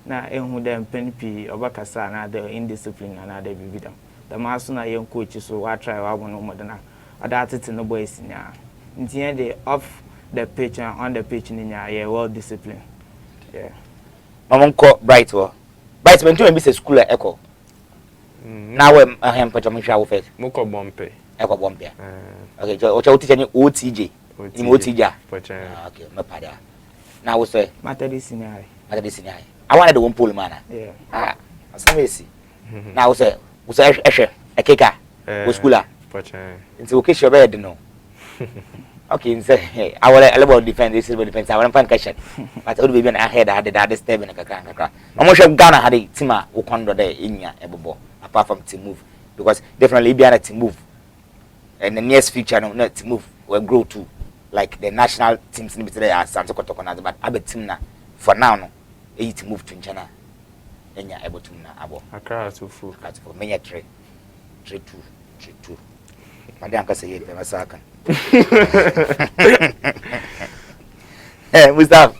Na enhu dem penpi obakasa na the indiscipline na the bibidam. The maso na yen coach so wa try wa no modena. Adate no boys nya. Ntia dey off the pitch and on the pitch nya yeah well discipline. Yeah. Mamonko bright wo. Bright when you be school echo. Now we am pajama sha wo first. Moko bompe. Echo bompe. Okay, so o teacher ni OTJ. Ni OTJ. Okay, me pada. Now we say Matadi senior. I wanted the one pull man. Yeah. Some way see. Now we say a kicker. We schooler. Into occasion bed no. Okay, say hey, I will about defend this is defense. I want to catch it. But all be an ahead I had the step in a crack. I'm sure Ghana had a team who condo there in ya ebo apart from team move because definitely be a team move. And the nearest future no not to move will grow to like the national teams in the are Santa Cotoconaz, but I bet team na for now no. To move to China, then you're able to abo. Accra to full. For many 3-2. My uncle say it, I'm a second. Hey, Mustafa,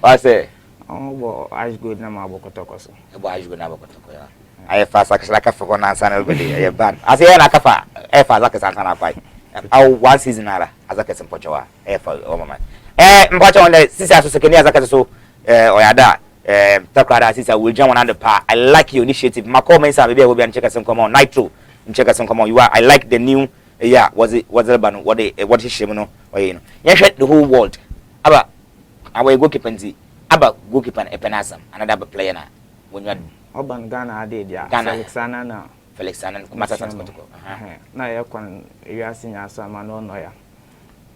what say? Oh, well, I good na mabokotoko so. Why you gonna abokotoko? I have fast like a for one son everybody. I have bad. I say like a fa, I fast like a son of fight. Oh, 1 season as a case in Pochoa. For oh man. Mpocho on the sister second year as a so oyada. Takoradi sister will jump on the par. I like your initiative. My comments are maybe I will be and check some come on Nitro and check some come on. You are I like the new was it ban what is shame or you know. Yes, the whole world. Aba our goalkeeper nzi. Aba goalkeeper epenasam another player na when you are Oban Ghana did ya. Felix Sana Masa Transportico. Na ya kwan ya sinya so ma no no ya.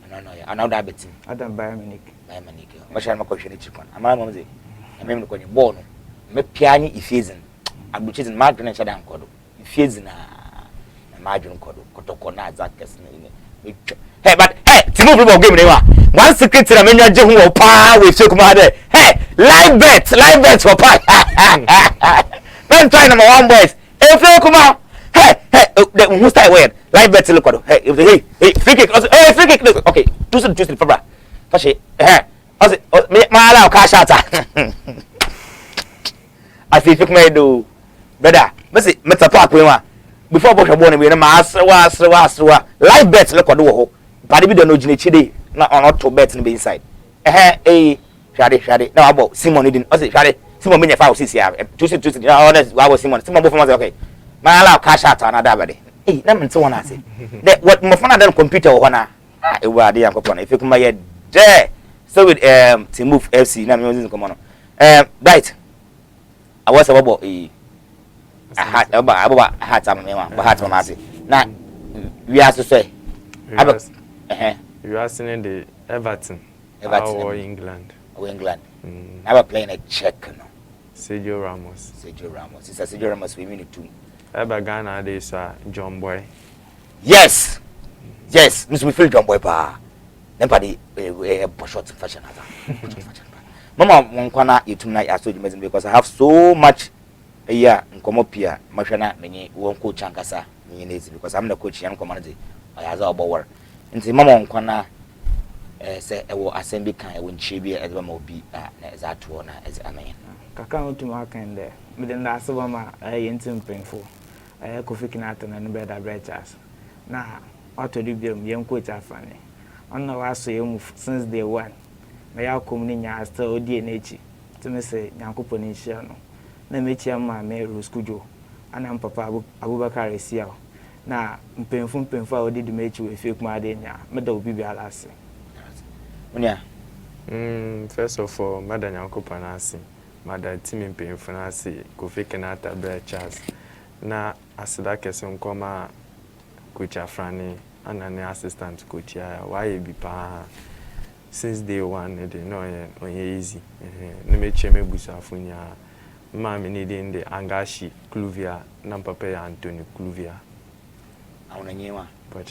No ya. Another betin. Adam Bayern Masha makosheni chikon. Amara momze. Emem ko ni ball no me piani ifezin abuchizin madwene chada nkodo ifezin na madwene nkodo kotoko na zakes na hey but hey timu football game ne wa one secret na menwa je hu pa we Effiakuma there hey live bet for pa man try number 1 boys Effiakuma hey the who start where live bet look hey free kick okay two for bra fashi my allow cash out. I feel Effiakuma do better. Messi meta park we wa before bosh born we na aswa live bet look do padi bi do no gine chide na on to bet be inside shade now about Simon didn't shade Simon me 5 6 ya two honest wa was Simon for me okay my allow cash out another body na me nte wona say what mo fana dan computer wo na e wa dey ankopon Effiakuma ye there. So with Team Move FC, na me using come on. Right. I was about a hat am me one, but hat mama say. Na we have to say. You are seeing the Everton or England. Or England. Never playing a check no. Sergio Ramos. It's a Sergio Ramos we mean too. Eba Ghana dey John Boy. Yes. We feel John Boy pa. Nobody short fashion Mama Monkwana Itumna Aso because I have so much Nkomopia Mashana many won't coach Ankasa because I'm the coach and commander I has our bower. And Mama Monkwana say I will assembly kind when she be as one will be as that one as I mean. Kaka to mark in there. But then that's Obama I ain't painful. I Kofi Kinaata and better breakfast. Now, what to do young coach are funny. On no aso yemu since day one. Na ya komuni nya still odi enechi. To me say nyankopon nhia no. Na mechi ama me Roskujo. Ana papa Abubakar Esia. Na mpemfu a odi de mechi we Effiakuma de nya. Me da obi bia lase. Onia. First of all, mada nyankopon ase. Mada timi mpemfu na ase Kofi Kinaata Charles. Na asida kese nkoma coach Afrani and an assistant coach why be pa since day one they know easy no me cheme busafunya mama needing the Angashi Cluvia na papa Anthony Cluvia awonanyewa but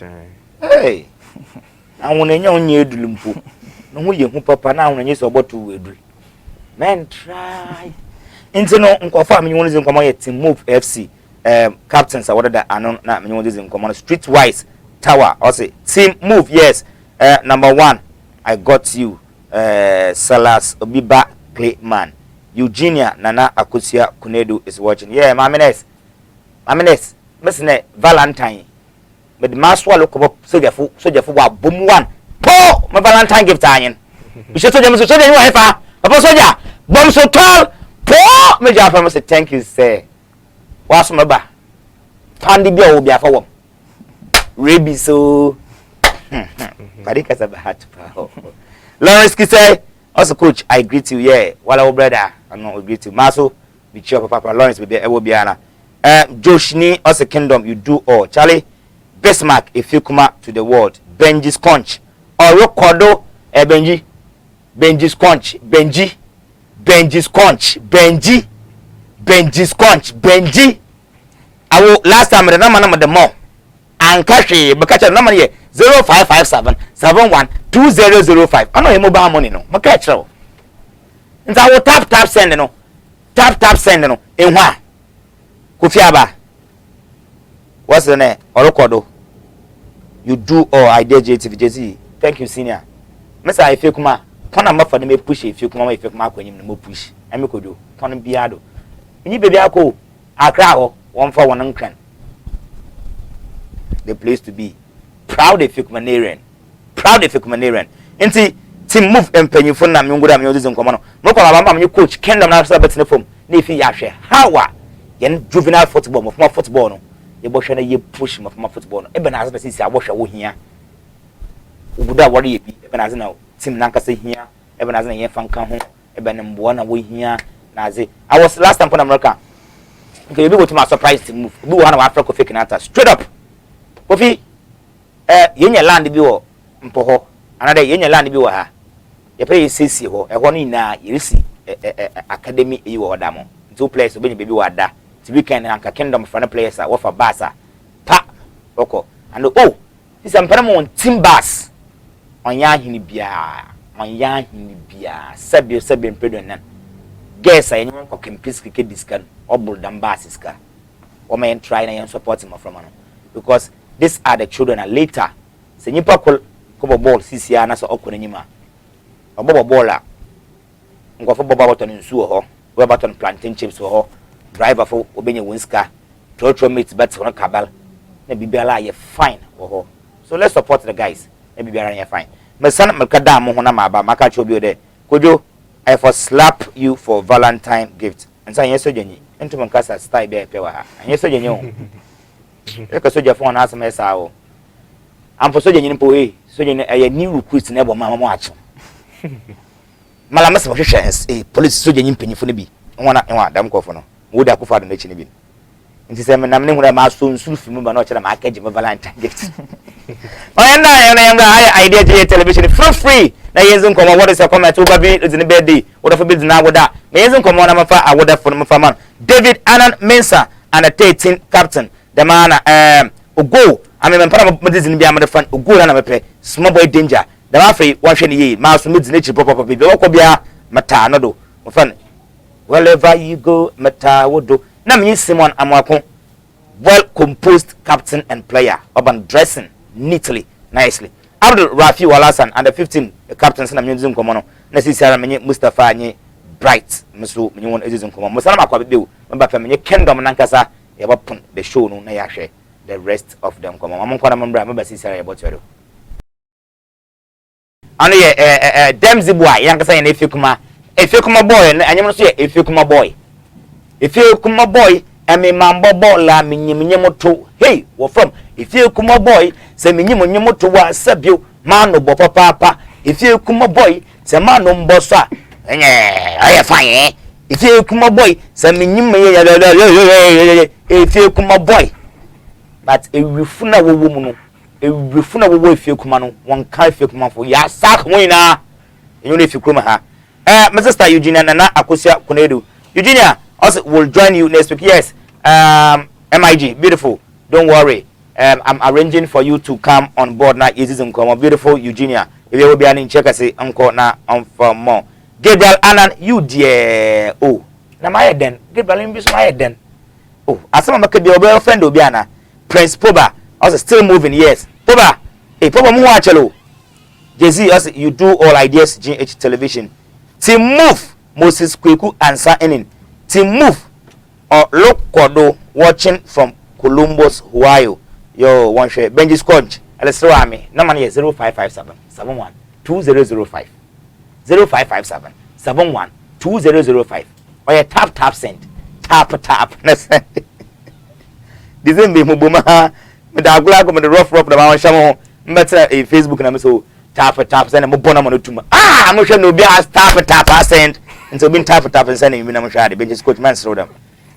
hey awonanya onye edulumpo no hu ye hu papa na awonanye so botu eduri men try into no nkofa me won zin kwama ye Team Move FC captains award that anon na me won zin kwama streetwise Tower or say Team Move yes number 1 I got you. Salas Obiba Clayman. Eugenia Nana Akusia Kunedu is watching. Yeah, Mamines. Missing Valentine. But the master look up soldier for boom one. Po my Valentine gift iron. You should tell them so you have a soldier. Bomb so tall. Po me Japan say thank you, sir. What's my ba? Fandy Bill will be a forward. Raby so. Padika Sabahat. Lawrence Kisay, also coach, I greet you, yeah. While our brother, I'm not greet you. Maso, be sure Papa Lawrence will be a Wobiana. Joshni, also Kingdom, you do all. Charlie, Bismarck, Effiakuma to the world. Benji's Conch. Or Rokodo, Benji's Conch. Benji's Conch. Benji's Conch. I will last time the number the more. And cash because the number here 0557 71 2005. I know your mobile money no. My catch and I will tap send no. Tap send no. In what? Kufiaba. What's the name? Orokodo. You do all I dare JTVJZ. Thank you, senior. Mr. Effiakuma. Can I for me push Effiakuma when you push? I make do. Can be ado. You baby ako. Accra one for one uncle. The place to be. Proud Effiakumanarian. Inti team move empenyu phone na me ngoda me odizin komo no. No kwa baba me coach Kingdom na so betene form. Na ifi ya hwe. Hawa yen juvenile football mo from football no. Ye bo hwe na ye push mo from football no. Ebe na aso sisi abo hwe wo hia. Ubuda wori ye bi. Ebe na aso na team na nkasa hia. Ebe na aso na ye fanka ho. Ebe na mbo na wo hia na aze. I was last time for America. Okay, you go to my surprise team move. We one of Africa Kofi Kinaata straight up. Kofi yenye land bi wo mpo ho another yenye land bi wo ha ye pay sisi ho e ho no ina yesi academy e wo da mo two players obenye baby wo da ti weekend anka Kingdom for players wo for basa pa oko and oh this am paramo on team bass on ya hini bia sabio mpedo nan guess I nyon ko kempis kike diskan obul dan bass iska o men try na yen support him from ano because these are the children and later se nipa ko ball sisia na so okona nyima obobo ball a ngofo boba button nsuo ho we button plantain chips ho driver for obenye winska trotro mate bet on cabal na bibiala ye fine ho so let's support the guys na bibiala ye fine mesan makada mo ho na maba maka chobi ode kojo I for slap you for Valentine gift and say yes ojanyi ento mankasa style be pewa ha yes ojanyi o eka soja phone na asema esa o ampo soja nyini po soja ne new recruit na ebo mama mo acho mala masa mo hwehwe police soja nyini panyifo ne bi nwa dam kofo no wo da kofa do na chi ne bi nti se me nam ne hu na ma so nsuru fimu ba na o kire ma akaje me Valentine gift oyenda I idea je television free na yenzu komo what is a comment over be in the birthday what for business na woda me yenzu komo na mafa awoda for mafa man David Anan Mensa and a 13 captain the man ogo ame mpara modizin bia amade fan ogo na mepe small boy danger the afei wa hwe ne yi ma so modizin chi pop bi wo ko bia mata no do fan wherever you go mata wodo na me Simon Amwako well composed captain and player urban dressing neatly nicely Abdul Rafi Walasan and the 15 captains na myuzum komo no na sisiara menye Mustafa anyi bright muso menye won ezizum komo musala makwa bebew mba pa menye Kingdom nankasa yabapon the show no na yahwe the rest of them komo mamon kwa na mbra mba sisiara yabotwero ano ye Demzi boy yankasa ye na Effiakuma boy anyem no so ye Effiakuma boy emi mambo bola minyemoto hey wo from Effiakuma boy se minyemoto wa sabio mano bo papa Effiakuma boy se mano mboso a aye fine Effiakuma boy se minyim ye Effiakuma boy but ewifuna wo mu no ewifuna wo Effiakuma no won ka Effiakuma fo ya sak mo ina enyo na Effiakuma ha my sister Eugenia Nana Akosia Kunedu Eugenia also will join you next week. Yes, MIG, beautiful. Don't worry. I'm arranging for you to come on board now. Is come beautiful Eugenia. If you will be in check, I say uncle now on for more. Gabriel Anan, you dear. Oh, now my head then. Gabriel, you my head then. Oh, as some could be a well friend Obiana. Prince Poba also still moving. Yes, Poba. Hey, Poba Muachelo. Jay-Z also you do all ideas GH television. Team Move Moses Kweku answer in. Team Move or look Kodo watching from Columbus, Ohio. Yo, one share Benji Scotch. Let's throw me. Number is 0557 71 2005 0557 71 2005. Or a tap send. Tap. This is me Mubuma. With the glad with the rough the one shamo. Better a Facebook and I'm so tap send a mubona monotuma. I'm sure no be as tap send. And so being tap and sending me no share the Benji Scotch man throw them.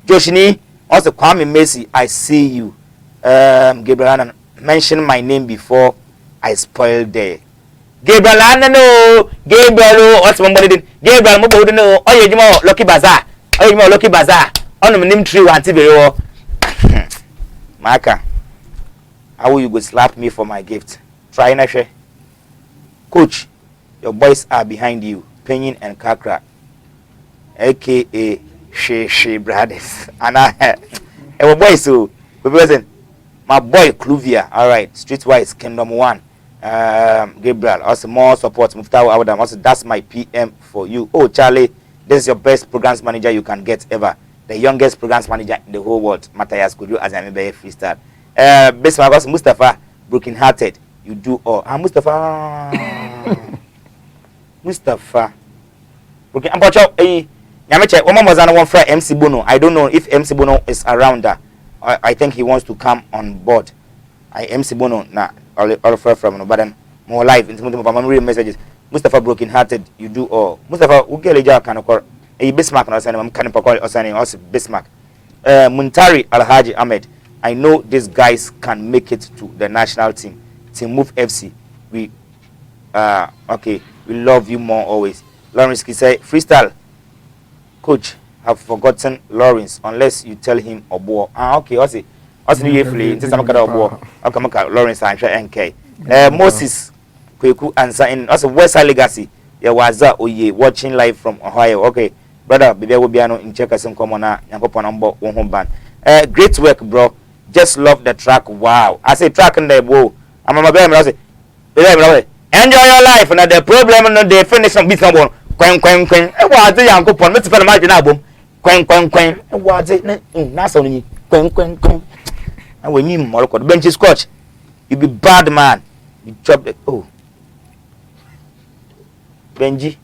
Joshini also Kwame Messi, I see you. Gabriel mention my name before I spoiled there. Gabriel no Gabriel what's somebody did Gabriel mo bodo no oyejimo Lucky Bazaar on name tree one TV Maka how will you go slap me for my gift try na share coach your boys are behind you Penyin and Kakra aka she brothers and our boys so present my boy Cluvia all right streetwise Kingdom 1 Gabriel also more support Muftawa Awdam also that's my PM for you. Oh Charlie, this is your best programs manager you can get ever, the youngest programs manager in the whole world. Matthias could you as I remember freestyle best my boss Mustafa broken hearted you do all Mustafa broken I'm check one was one for MC Bono. I don't know if MC Bono is around I think he wants to come on board. MC Bono na all from but then more live into my real messages. Mustafa broken hearted you do all. Mustafa ukeleja can call a Bismarck no send can call or sending also Bismarck. Muntari Alhaji Ahmed. I know these guys can make it to the national team. Team Move FC. We okay, we love you more always. Lawrence say freestyle. Coach, have forgotten Lawrence unless you tell him Obo. Okay, also you flee into some kind of Obo. Okay, Lawrence and NK. Moses Kweku answer in also Westside Legacy. Yeah, was Oye watching live from Ohio. Okay, brother, baby will be in check us in common Yankopon number one home band. Great work, bro. Just love the track. Wow. I say track in the whoa. I'm a baby. I say, enjoy your life and the problem no the finish on beat number. Quen e wa de Yankopon me tifa na ma dwena abom quen e wa de na so ni quen and when you moloko bench scotch you be bad man you chop the Benji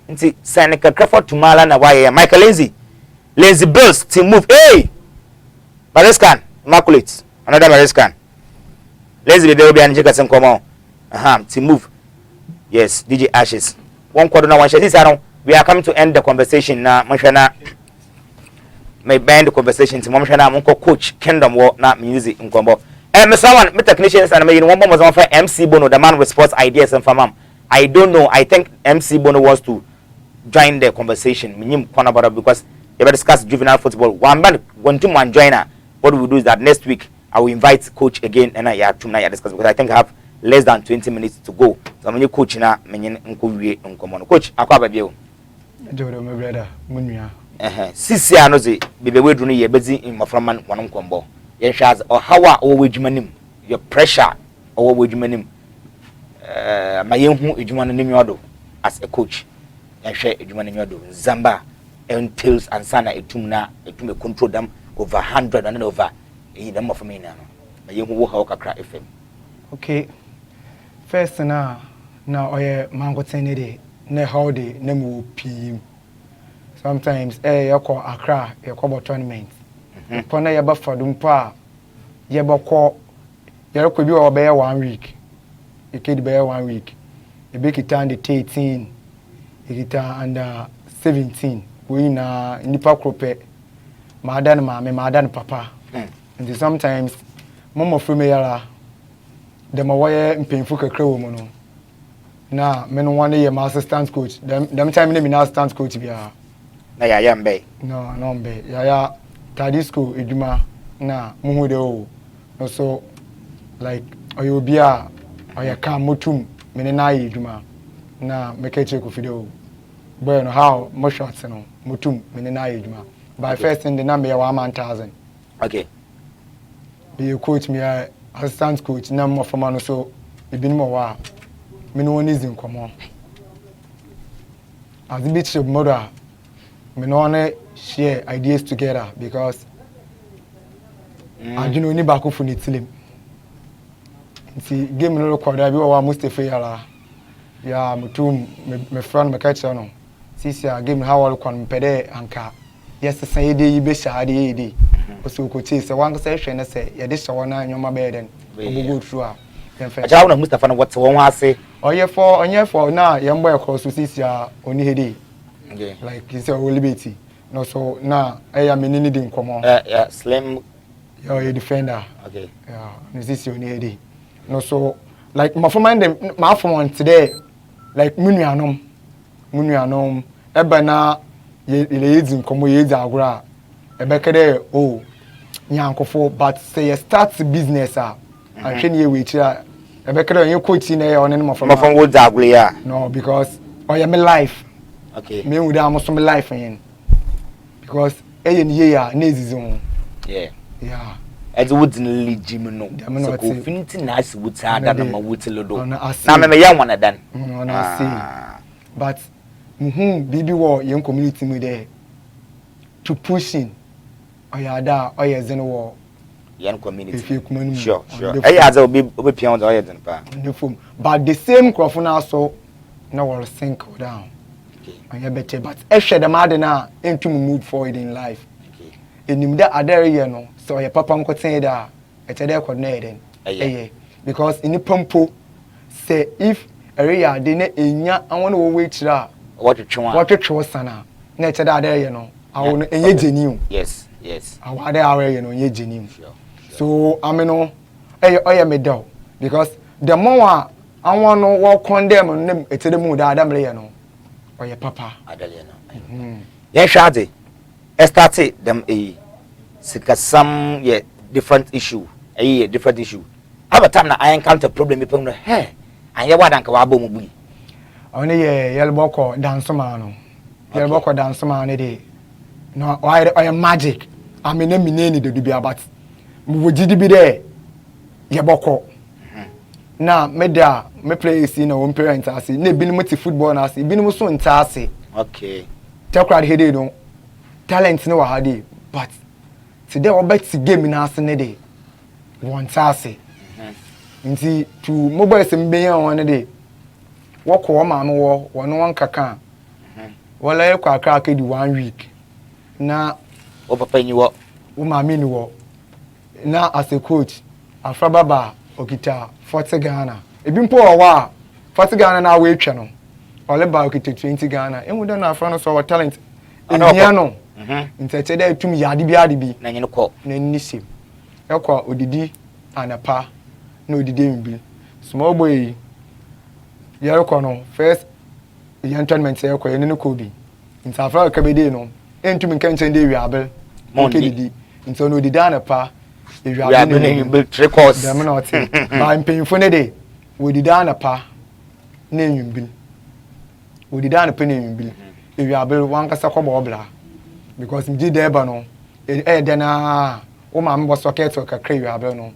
nti Seneca Crawford Tumala na why Michael Lindsay Bills Team Move hey Marescan Immaculate another Marescan Lindsay be obi anje kasen komo Team Move yes DJ Ashes one quarter now one share we are coming to end the conversation na monhwana may bend the conversation to monhwana monko coach Kingdom War na music nkombo someone me technicians and me one more was for MC Bono the man with sports ideas and famam I don't know I think MC Bono wants to join the conversation minim kwana about because they will discuss juvenile football one band want to man joiner what we will do is that next week I will invite coach again and I discuss because I think I have less than 20 minutes to go. So when you coach na menyen nkowie nkomo. Coach akwa babie. Jodo my brother, munua. Sisi anoze bebe wedru no ye bezi maframan wano nkombo. Ye hwaz or how a wo wedwumanim. Your pressure or wo wedwumanim. Ma yenhu edwuma no nyodo as a coach. Ye hwe edwuma no nyodo. Zamba entails and sana etum control them over 100 and over. Them of me na. Ma yenhu wo ha kakra FM. Okay. First na oye mango tenede ne howdy ne mu pim. Sometimes yako Accra yako tournament. Pona yaba fadum pa yaba ko yako bi o be 1 week. E kid be 1 week. E be kita under 13. E kita under 17. We na nipa krope. Madan mama, madan papa. And sometimes mama from yara the mawaya mpemfu kakra wo mu no na me no one year my assistant coach them time me na assistant coach bia na ya mbe no mbe ya tadi school eduma na muhu de o no so like oyo bia oya ka motum me na yi eduma na me ka che ko video boy no how mo shots no motum me na yi eduma by first in the number 1,000 okay be coach me assistant coach na mo forma no so e bi no wa me no one is in common. As the beach mother, me no one share ideas together because I do not need back for Nitilim. See, game no record. I be wa Mustafa yala. Yeah, my friend, my catcher no. See, I game how I can pede anka. Yes, the same day you be shady day. So could say so one session. I say, yeah, this one na your bed and we go through. I don't know Mustafa what one was say. Oh yeah, for now, young boy across to see ya only heady. Okay. Like it's a liberty. No, so now I am in anything come on. Yeah, slim. You're a defender. Okay. Yeah, this is only heady. No, so like my friend, my phone today, like Munianum, Ebana, ye in come with Agra, Ebekade, oh, Yankofo, but say a start business, and can you wait here? Ebekade, you coach in on any more from Woods Agria. No, because I am a life. Okay. Me with almost some life in because a year needs zone. Yeah. Yeah. As woods in Legimino. So Infinity nice woods are done my woods lodo. Now I'm a young one done. I see. But BB war young community me there to push in. Or ya da or ya zen war. Young community. Effiakuma Move. Sure. Hey, as I'll be beyond the than pa. But the same crofon also now will sink down. And you better, but if the madina into move forward in life. In that other year, no, so your papa could say that it's a day coordinating. Because in the pumpo, say if a area didn't in ya, I want to wait what you want. What you chose, Sana. Nature that area, you know, I want a genuine. Yes. I want that area, you know, ye genuine. So I mean, no, I am a dog because the more I want to walk on them and them, it's the mood that I'm laying. Or your papa. Yes, Shadi. I started them some different issue. A different issue. Have a time that I encounter problem with the hair. And you want to go mobile. Only a yellow boko dance man. Yellow boko dance man a day. No, I am magic. I mean, I'm in the Dubia, but would you be there? Yaboko. Now, me play in our own parents. I see, ne been multi football. I see, been so in Tassi. Okay. Takoradi headed no talent no hadi, but today we bet the game in us day. One Tassi. Nti to mobile sem be one day. Walk ma no one kaka. Wala kwa kraka di 1 week. Na o papa ni wo. O ma mi ni wo. Na as a coach, Afrababa okita 40 Ghana. Ebi mpo wa 40 Ghana na we twa no. Ole ba okita 20 Ghana. Emu da na afra no so talent. Ehia no. Ntete da etum yade bi ade bi. Na nyene ko. Na ni sim. Ekwa odidi anapa na odidi mbi. Small boy yare ko no first entertainment e ko ye ne ko bi. Nta afra ka be dey no. Entum nkan chen dey wi abel. Monke didi. Nta no odidi anapa. We are doing big 3 course. Dem na oti. Ba mpemfo ne dey. Odidi anapa na enwimbil. Odidi anapa na enwimbil. Wi abel wan kasa ko bo bla. Because mji dey ba no. De na o ma mbo socket o kakra wi abel no.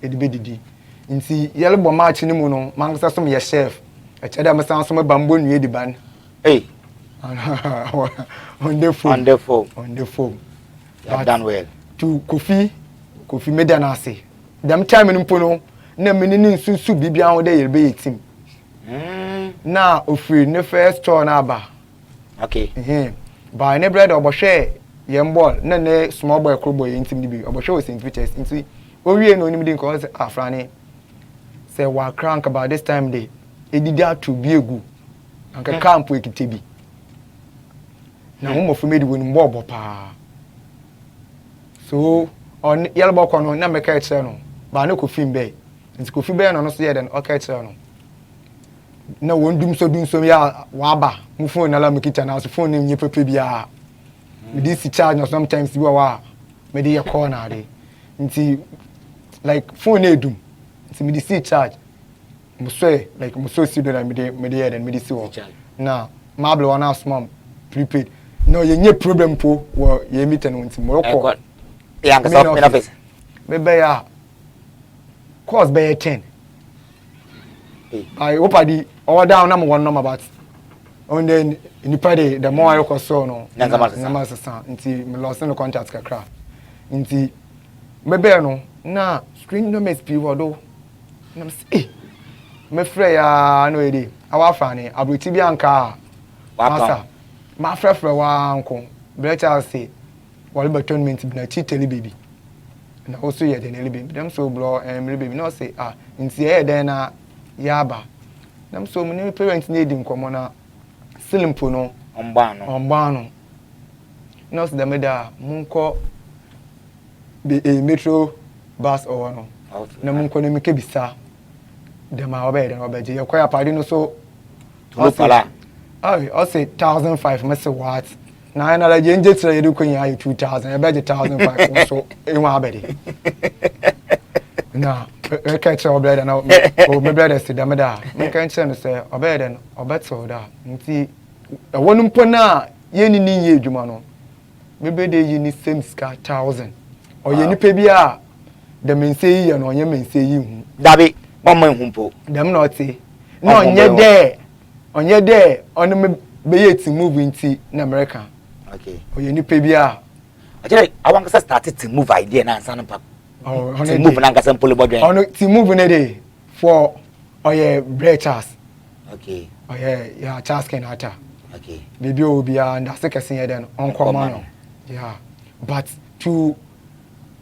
Edi be didi. Nti yele bo match ni mu no, man kasa so me chef. E cheda me san so me bambo nwie di ban. Hey. On the phone. Done well. To Kofi meda na ase. Dem time no mpo no, na me ni nsunsu bibia ho dey yelbe yetim. Na ofiri ne first tour na aba. Okay. Ba ne bread obohwe yem ball na ne small boy kro boy intim ni bi. Obohwe was in features. Nti owie no nim din ko say afrane. Say wa crank about this time day. Edida to bi egu. Anka camp ekitebi. Na mo for me di woni mbo pa. So on yellow no na make it no. Ba na Kofi mbe. Nti Kofi be no so ye den okay no. Na won dum so ya waba. Mu phone na la me kita na so phone ni nye pepe bia. Me this charge no sometimes bi wa me dey call na dey. Nti like phone e dum. Nti me dey charge. Muswe like muso si do na me dey then me dey see wo. Na mable one house mom prepaid. No ye problem po wo ye meet no nti mo ko. Yeah, cuz of office. Me be ya course be 10. I hope all down number one number but on then nipa de the more I record so no na sesa nti me lost no contact kakra nti mebe no na screen no mess pi wodo na say me frɛ ya no edi awa fane abroti bi anka masa ma frɛ wa anko brecha say wale ba tournament bi na titeli baby na also ye den baby dem so bro baby no say nti ye den na yaba dem so me parents na edi nkomo na silimpo no ombano no se dem da munko metro bus or no na munko na meke bisa dem a obe den obeje ye kwaya party no so Lupala. I say 1,500 me say what na na la jenje tire ye ko nya 2,000 e beje 1,500 so e wa abede na e ka che obe den na o me brother say dem da me kan che no say obe den obeto da nti e wonu mpo na ye ni ye adwuma no me be de yi ni same ska 1,000 o ye ni pe bia de men say yi no onye men say yi hu Dabi mama hu mpo dem na oti na onye de onu me be ye ti move nti na America. Okay. O ye ni pe bia Ajere awankasa started to move idea na ansa no pa. Oh, to move na ankasa mpolo bodwen. Ono ti move ne dey for oye breakfast. Okay. Oye ya Charles Kenata. Okay. Baby obia and asekese ye den onkoma no. Yeah. But to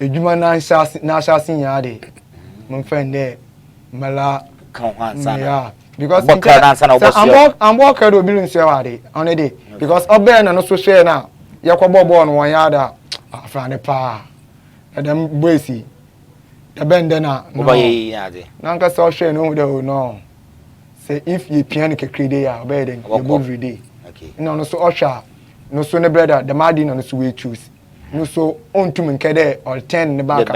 edwuma na sha ya dey. Mon friend there mala Kan ho ansa. Yeah. Because I'm walking to building say on a day because up there no so share na yakobo ball no one yada afrane pa dem boysi the bend na no yade na nka so share no dey no say if you piano ke krede ya obey den you go every day. Okay no so osha no so ne brother the madi no so we choose no so ontum nke dey or 10 ne back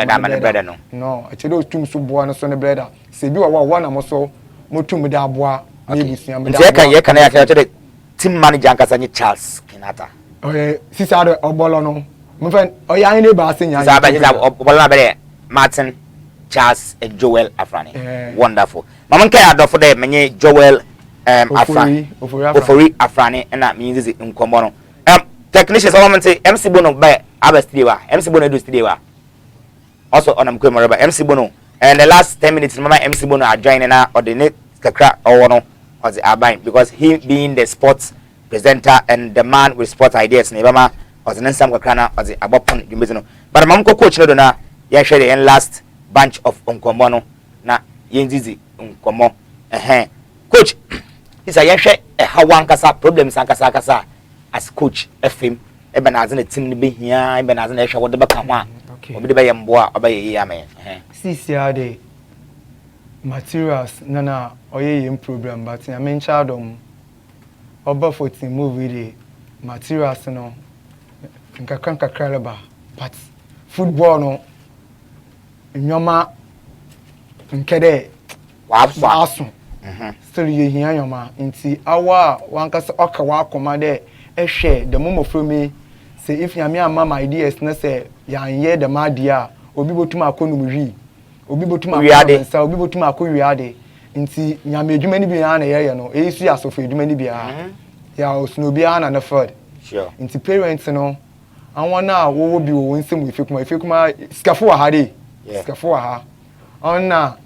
no actually those tum so boa no so ne brother say bi wa na mo so motum da aboa na ebusia me da ye kan ya tell team manager ankasa ni Charles Kinata sisa do obolo no mo fen oya ni ba senya sisa ba sisa obolo na be Martin Charles and Joel Afrani wonderful mama nke ya dofo de menye Joel Afrani Ofori Afrani na me use nkombo no technicians moment MC Bono by Aba studio MC Bono do studio also on am kwemore ba MC Bono and the last 10 minutes mama MC Bono are joining na ordinate kakra or no or the Abine because he being the sports presenter and the man with sports ideas nebama or the Nansam Kakana or the Abopon Jumizino. But Mamko coach no na ya share the last bunch of Unkomono na Yenzizi Unkomo. Coach, he said ya share a Hawan Kasa problems Sankasa as coach FM Ebenazin a team be here, Ebenazin Esha what the Bakama. Obi be yamboa obaye yame CCRD materials nana oye yem program but I mean childom oba 14 movie the materials no nka kraleba but football no nyoma nkede wa aso still ye hia nyoma nti awa wankasa oka wa akoma de ehwe the momo from me say if yame ama my ideas na say yanye the madia obi botum akonu wi obi botum akonu sa obi botum akonu ade nti nyame adwuma ni bi na ye no esu asofo adwuma ni bia ya osno bia na ford sure nti parents no anwo na wo bi wo nsem Effiakuma skafo wa ha de skafo wa ha onna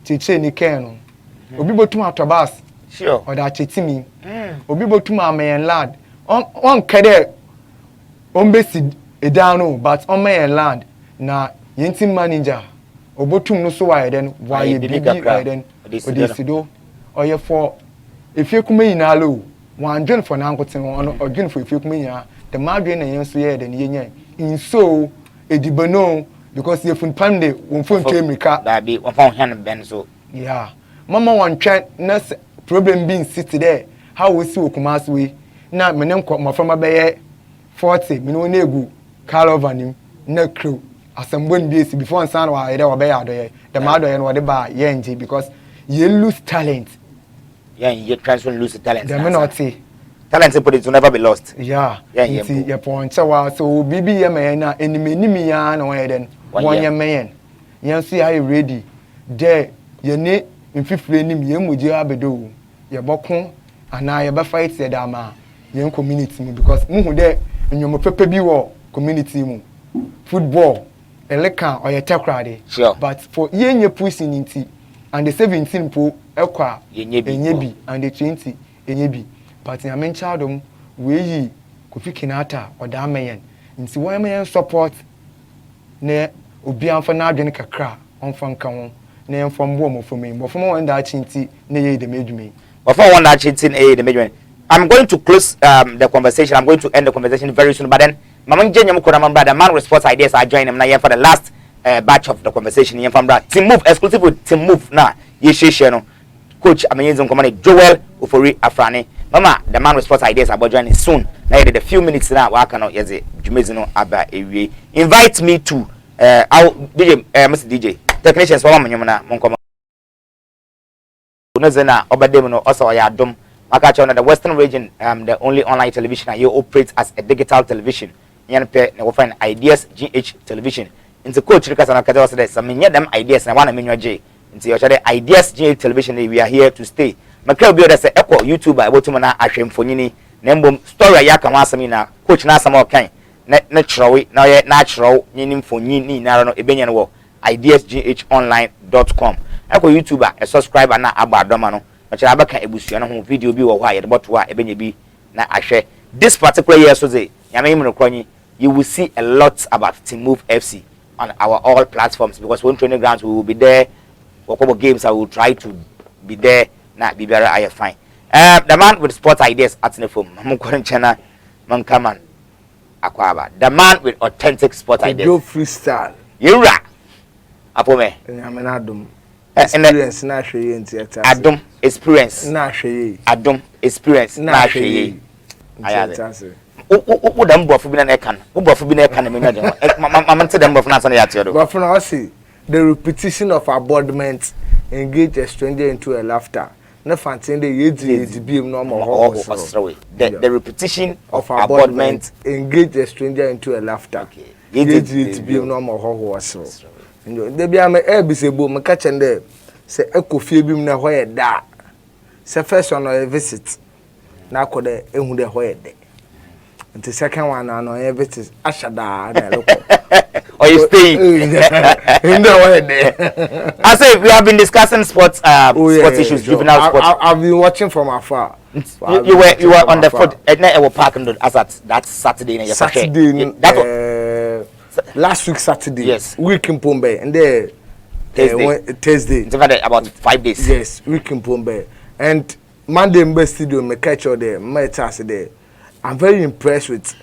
teacher ni ken no obi botum atobas sure oda chetimi obi botum amayen lad on kede on besi edano but on my land na yentim manager obotum no so wa den wa ye bibi den odesido oye for Effiakuma ina lo wan dwen for na nkoten on odwen for Effiakuma ina the madwen na yenso ye den yenye in so edibano because ye fun pande won fun twemika da bi won fun han ben so yeah mama wan twa na problem bin city there how we see okumas we na menen ko mafama be ye 40 mino na egu caravan na crew asambon bi esi before nsan wa ide wa be ya doye the madoye no de ba ye nje because you lose talent you transfer lose talent the minute talent simply to never be lost yeah you point wa so bibi ye me na enimi ya na won den won ye men yen so ya ready there ye ne mfifire nim ye moji abedo ye boko ana ye be fight ye dama ye community mu because muhu de nyomo pepe bi wo community mu football eleka or ye Takoradi sure but for ye nye pushing inti and the 17 po ekwa enye bi and the 20 enye bi but ya men childom we yi Kofi Kinaata or da meyen nti why meyen support ne obi amfa na adwene kakra onfa nka ho na enfom bo mo fomi bo fomo wanda chinti na ye de medwumi before one that chinti na ye de medwumi. I'm going to close the conversation. I'm going to end the conversation very soon, but then Mama Njenya Mukona Mamba, the man with sports ideas, I join him now for the last batch of the conversation here from that team move exclusive with team move now no coach amazing command Joel Ofori Afrani Mama the man with sports ideas about joining soon now the few minutes now I cannot yes Jumezino aba ewie invite me to our DJ Mr. DJ technicians for mama nyoma na monko unazena obadem no also ya dom maka the western region the only online television here operates as a digital television yan pe na find ideas GH television into coach Rikasa na kata was there some them ideas na wana menyo J into your ideas GH television we are here to stay makra bi oda say echo YouTube abotum na ahwemfonyini na mbom story ya kama asami na coach na asama okan na chrowe na ye na chrow nyini mfonyini na no ebenya no ideasghonline.com echo YouTube a subscriber na abadoma no makra abaka ebusua no ho video bi wo ho aye bot wa ebenya bi na ahwe this particular year so say nyame imno kronyi you will see a lot about Team Move FC on our all platforms because when training grounds we will be there. What games I will try to be there. Nah, be better. I fine. The man with sports ideas at the phone. Channel, Mankaman, Akwaba. The man with authentic sports ideas. Joe freestyle. You ra. Apome. I'm an Adam. Experience na shey enti Adam experience. Na shey. Adam experience na shey. Ayade. Wo dem bofo bi na e kan. Wo bofo bi na e kan me nyaje. Mama te dem bofo na so na ya te do. Bofo na say the repetition of abandonment engage a stranger into a laughter. Na Fante dey yedi bi no mo ho. The repetition of abandonment engage a stranger into a laughter. Okay. Yedi bi no mo ho so. They be am e bisebo me ka chende se ekofie bi na ho ye da. Se first one no visit na akode ehu de ho ye de. And the second one no visit ashada na loko. Or you staying in the way there. I say we have been discussing sports sports issues, juvenile sports. I've been watching from afar. You were on the foot at our park as at that Saturday. Saturday last week Saturday. Yes. Week in Pombe and there Thursday. It's about 5 days. Yes, week in Pombe. And Monday in Best Studio me catch you there, my task there. I'm very impressed with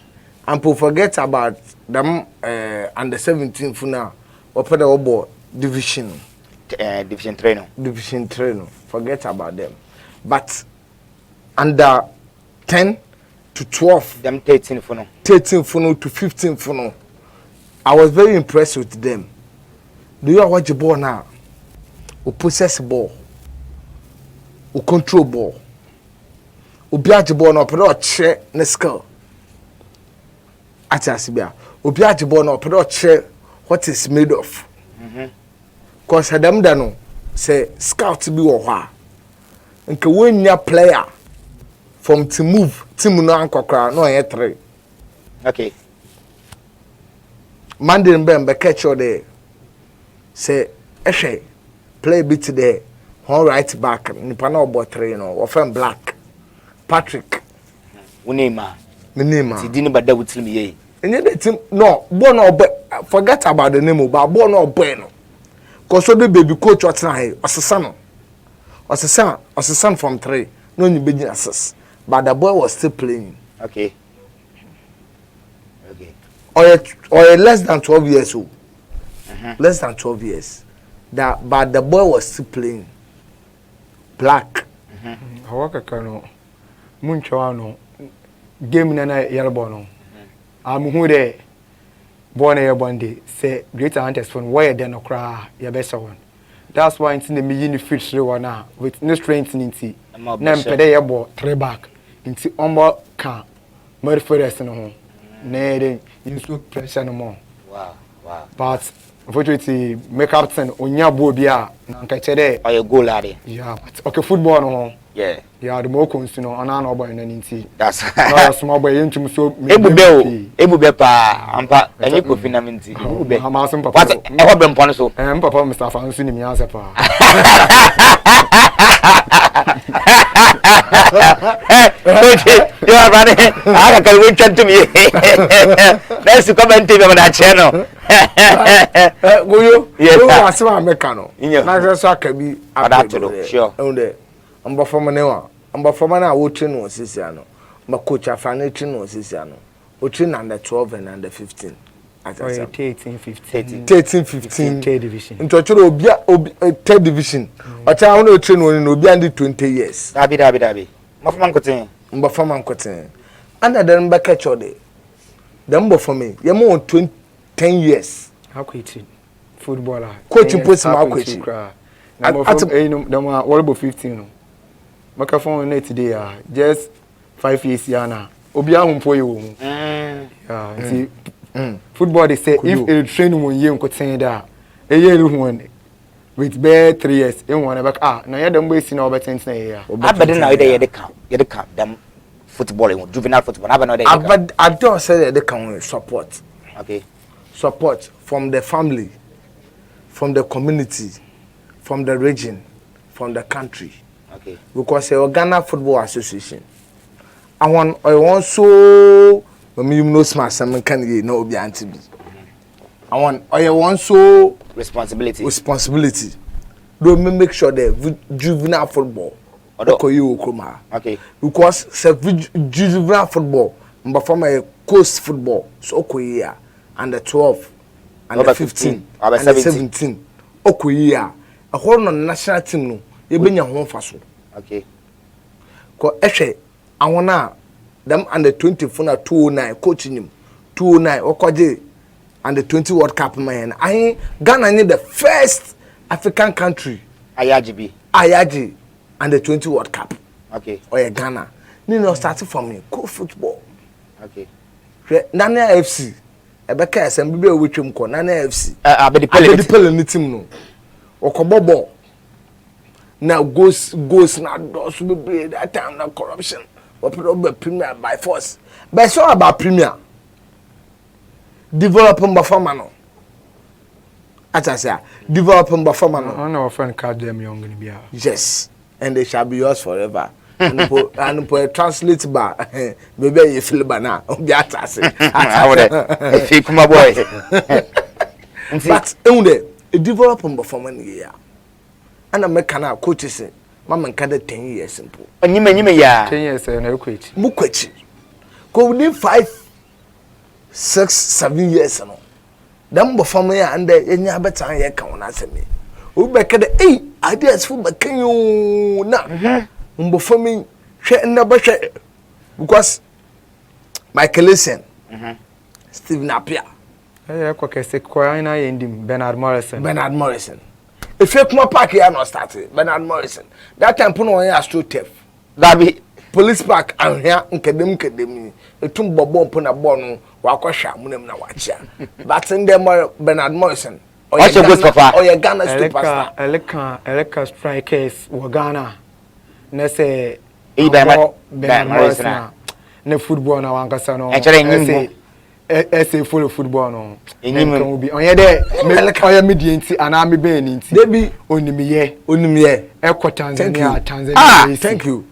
and to forget about them under 17 for now. Open the obo division. Division 3 no. Division 3 no. Forget about them. But under 10 to 12. Them 13 for no. 13 for no to 15 for no. I was very impressed with them. Do you watch the ball now? We possess ball. We control ball. We beat the ball now. But check the skill. Atasibia. We beat the ball now. But check what it's made of. Cause Adam Dano say scout be wa. Nke when you player from to move team no ankokra no ye 3. Okay. Monday Mbembe catch you there. Say ehwe play bit there. All right back. Nipa na obo 3 no. Ofem Black. Patrick. Unema. Menema. Ti dini bada wutil mi ye. Enye the team no, born no forget about the name but born no boy no. Cause so the baby coach what na here. Osesa from 3. No you begin assess. But the boy was still playing. Okay. Okay. Or less than 12 years old. Less than 12 years. But the boy was still playing. Black. Hawaka kano munchwa no game na yarbo no hu de born a bonde say greater hunters from where they no cry your best one. That's why in the me fit 3-1 with no strength ninti na mpede yebo 3 back inti ombo kan more forest no ho na dey use pressure no more. Wow. But unfortunately make up ten onya bo bia na nka chere or your goal ade yeah but okay football no yeah the more cons no ana na boy na nti that's no small boy yentum so ebube pa ampa enye Kofi na minti ebube ama so papa what e ho bem pon so papa Mr. Fansu ni mi ansa pa you are running I can wait to me let's comment on that channel goyo yes go asema America no Yeah. na so aka bi Adapted, sure. Onde mbofoma ne wa mbofoma na wo tri no osisi ano ma coach afane tri no osisi ano o tri na under 12 and under 15 at 13 15 15 third division ntochoro obia third division ocha ho na o tri no obi under 20 years dabi mafoma nkoten mbofoma nkoten ana dan mbaka chode dan mbofoma ye mo 10 years how quit footballer coach post ma quit what about 15 no maka phone net today just 5 years yana obi ahumpo ye wo mu see football they say if a train won ye nkoten da e ye ni hu with bare 3 years in one back na ya dem boy si na obeten na ye abede na ye dey count them football juvenile football abede na dey I don't say they can support okay support from the family, from the community, from the region, from the country. Okay. Because the Ghana Football Association, I want so you know smart some can you know be anti. I want so responsibility. Don't make sure that juvenile football. Okay. Because juvenile football, but from a coast football, so okay. Under 12, under 15, under 17. Okay, a whole national team no. You been your home faso. Okay. Ko ehwe awona them under 20 for na 209 coaching him 209 okoje under 20 World Cup man. I Ghana need the first African country. Ayaji under 20 World Cup. Okay. Or Ghana. Ni no start from me co football. Okay. Ghanaian FC. Ebeka asem bi wetwem ko na FC abedi pele ni team no okobobo na goes na dos be that time na corruption or premier by force but so about premier developing bafama no acha say developing bafama no on our friend card them young ni bia yes and they shall be yours forever and po translate ba maybe you feel ba na obi atase Effiakuma boy but a developing performance here and I'm a coach say mama nka 10 years simple nyime ya 10 years na quit mukwechi go within 5 6 7 years no them performance here and enya better here kan na asemi ubeka the ideas for bekan you na mbofami hwe na behwe because Michael Essien Steve Napier kwa kese kwa ina yendim Bernard Morrison Effiakuma Park ya no start Bernard Morrison that time put on Astro Tef that be Police Park ahia nkedem etum bobo mpo na bo no wakwahwa munem na wachia but in them Bernard Morrison oye Ghana superstar eleka strikers wo Ghana na say Bernard Morrison na football na wankasa no say full football no enyim bi onye de oye media nti ana me be ni nti debi onimiye ekọ Tanzania thank you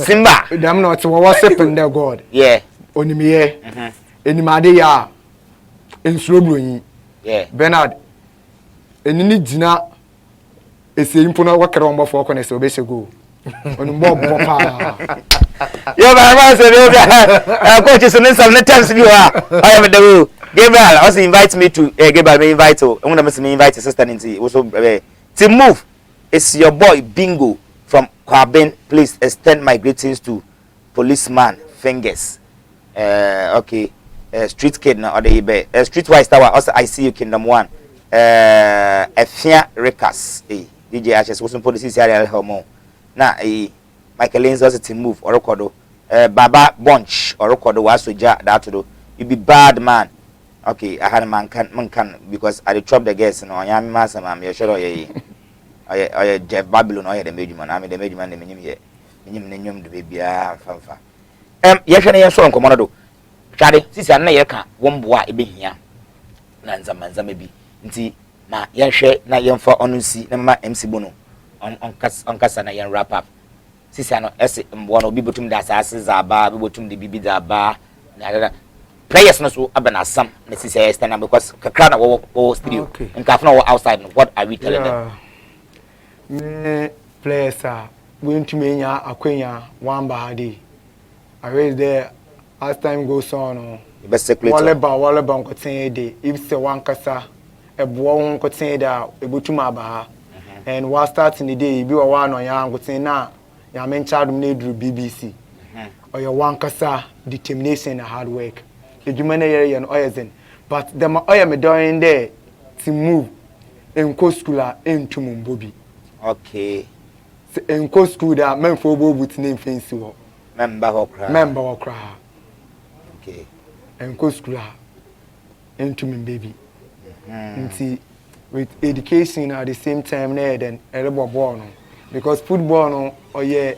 Simba them not worshiping their God yeah onimiye enimade ya ensrobroyin yeah Bernard enini gina esimpo na wakere on bofo ko na se obese go onimbo bopa yo ba ma se do bia coach so ne sam ne times bi wa I am the Gabriel also invite me to Gabriel me invite o una me invite sister nti also to move it's your boy Bingo from Kwabin. Please extend my greetings to policeman Fingers okay street kid na or the streetwise tower also I see you kingdom 1 Effiakuma DJ Ashes was police area homo na Michael Lenz also to move or record Baba Bunch or record was so ja that to do you be bad man Okay, I had a man can because I chop the guests no I am master man you sure I Jeff Babylon or the major man I mean the major man the minimum the baby fanfa yes and so commando Chade sisi anna yeka womboa ebehia na nzamanza mebi nti ma yehwe na yemfa onunsi na ma MC Bono on kasa na yen wrap up sisi ano ese mboa no obi botum da asase za ba obi botum de bibi da ba na players no so abana sam na sisi ya stand up because kakra na wo studio nka na wo outside what are we telling them me players are going to menya akwenya wamba hadi I raise there as time goes on volleyball kotin dey if say one kasa ebo won kotin da ebotuma aba and while starting the day bi wa no ya kotin na ya men chadum na eduru BBC or your one kasa determination and hard work eduma na yere no oyezen but them oye me doing there to move in co school into mumbobi okay in co school da men for bo butin fancy wo member okra okay and co school into me baby nti with education at the same time na then elebo ball no because football no oye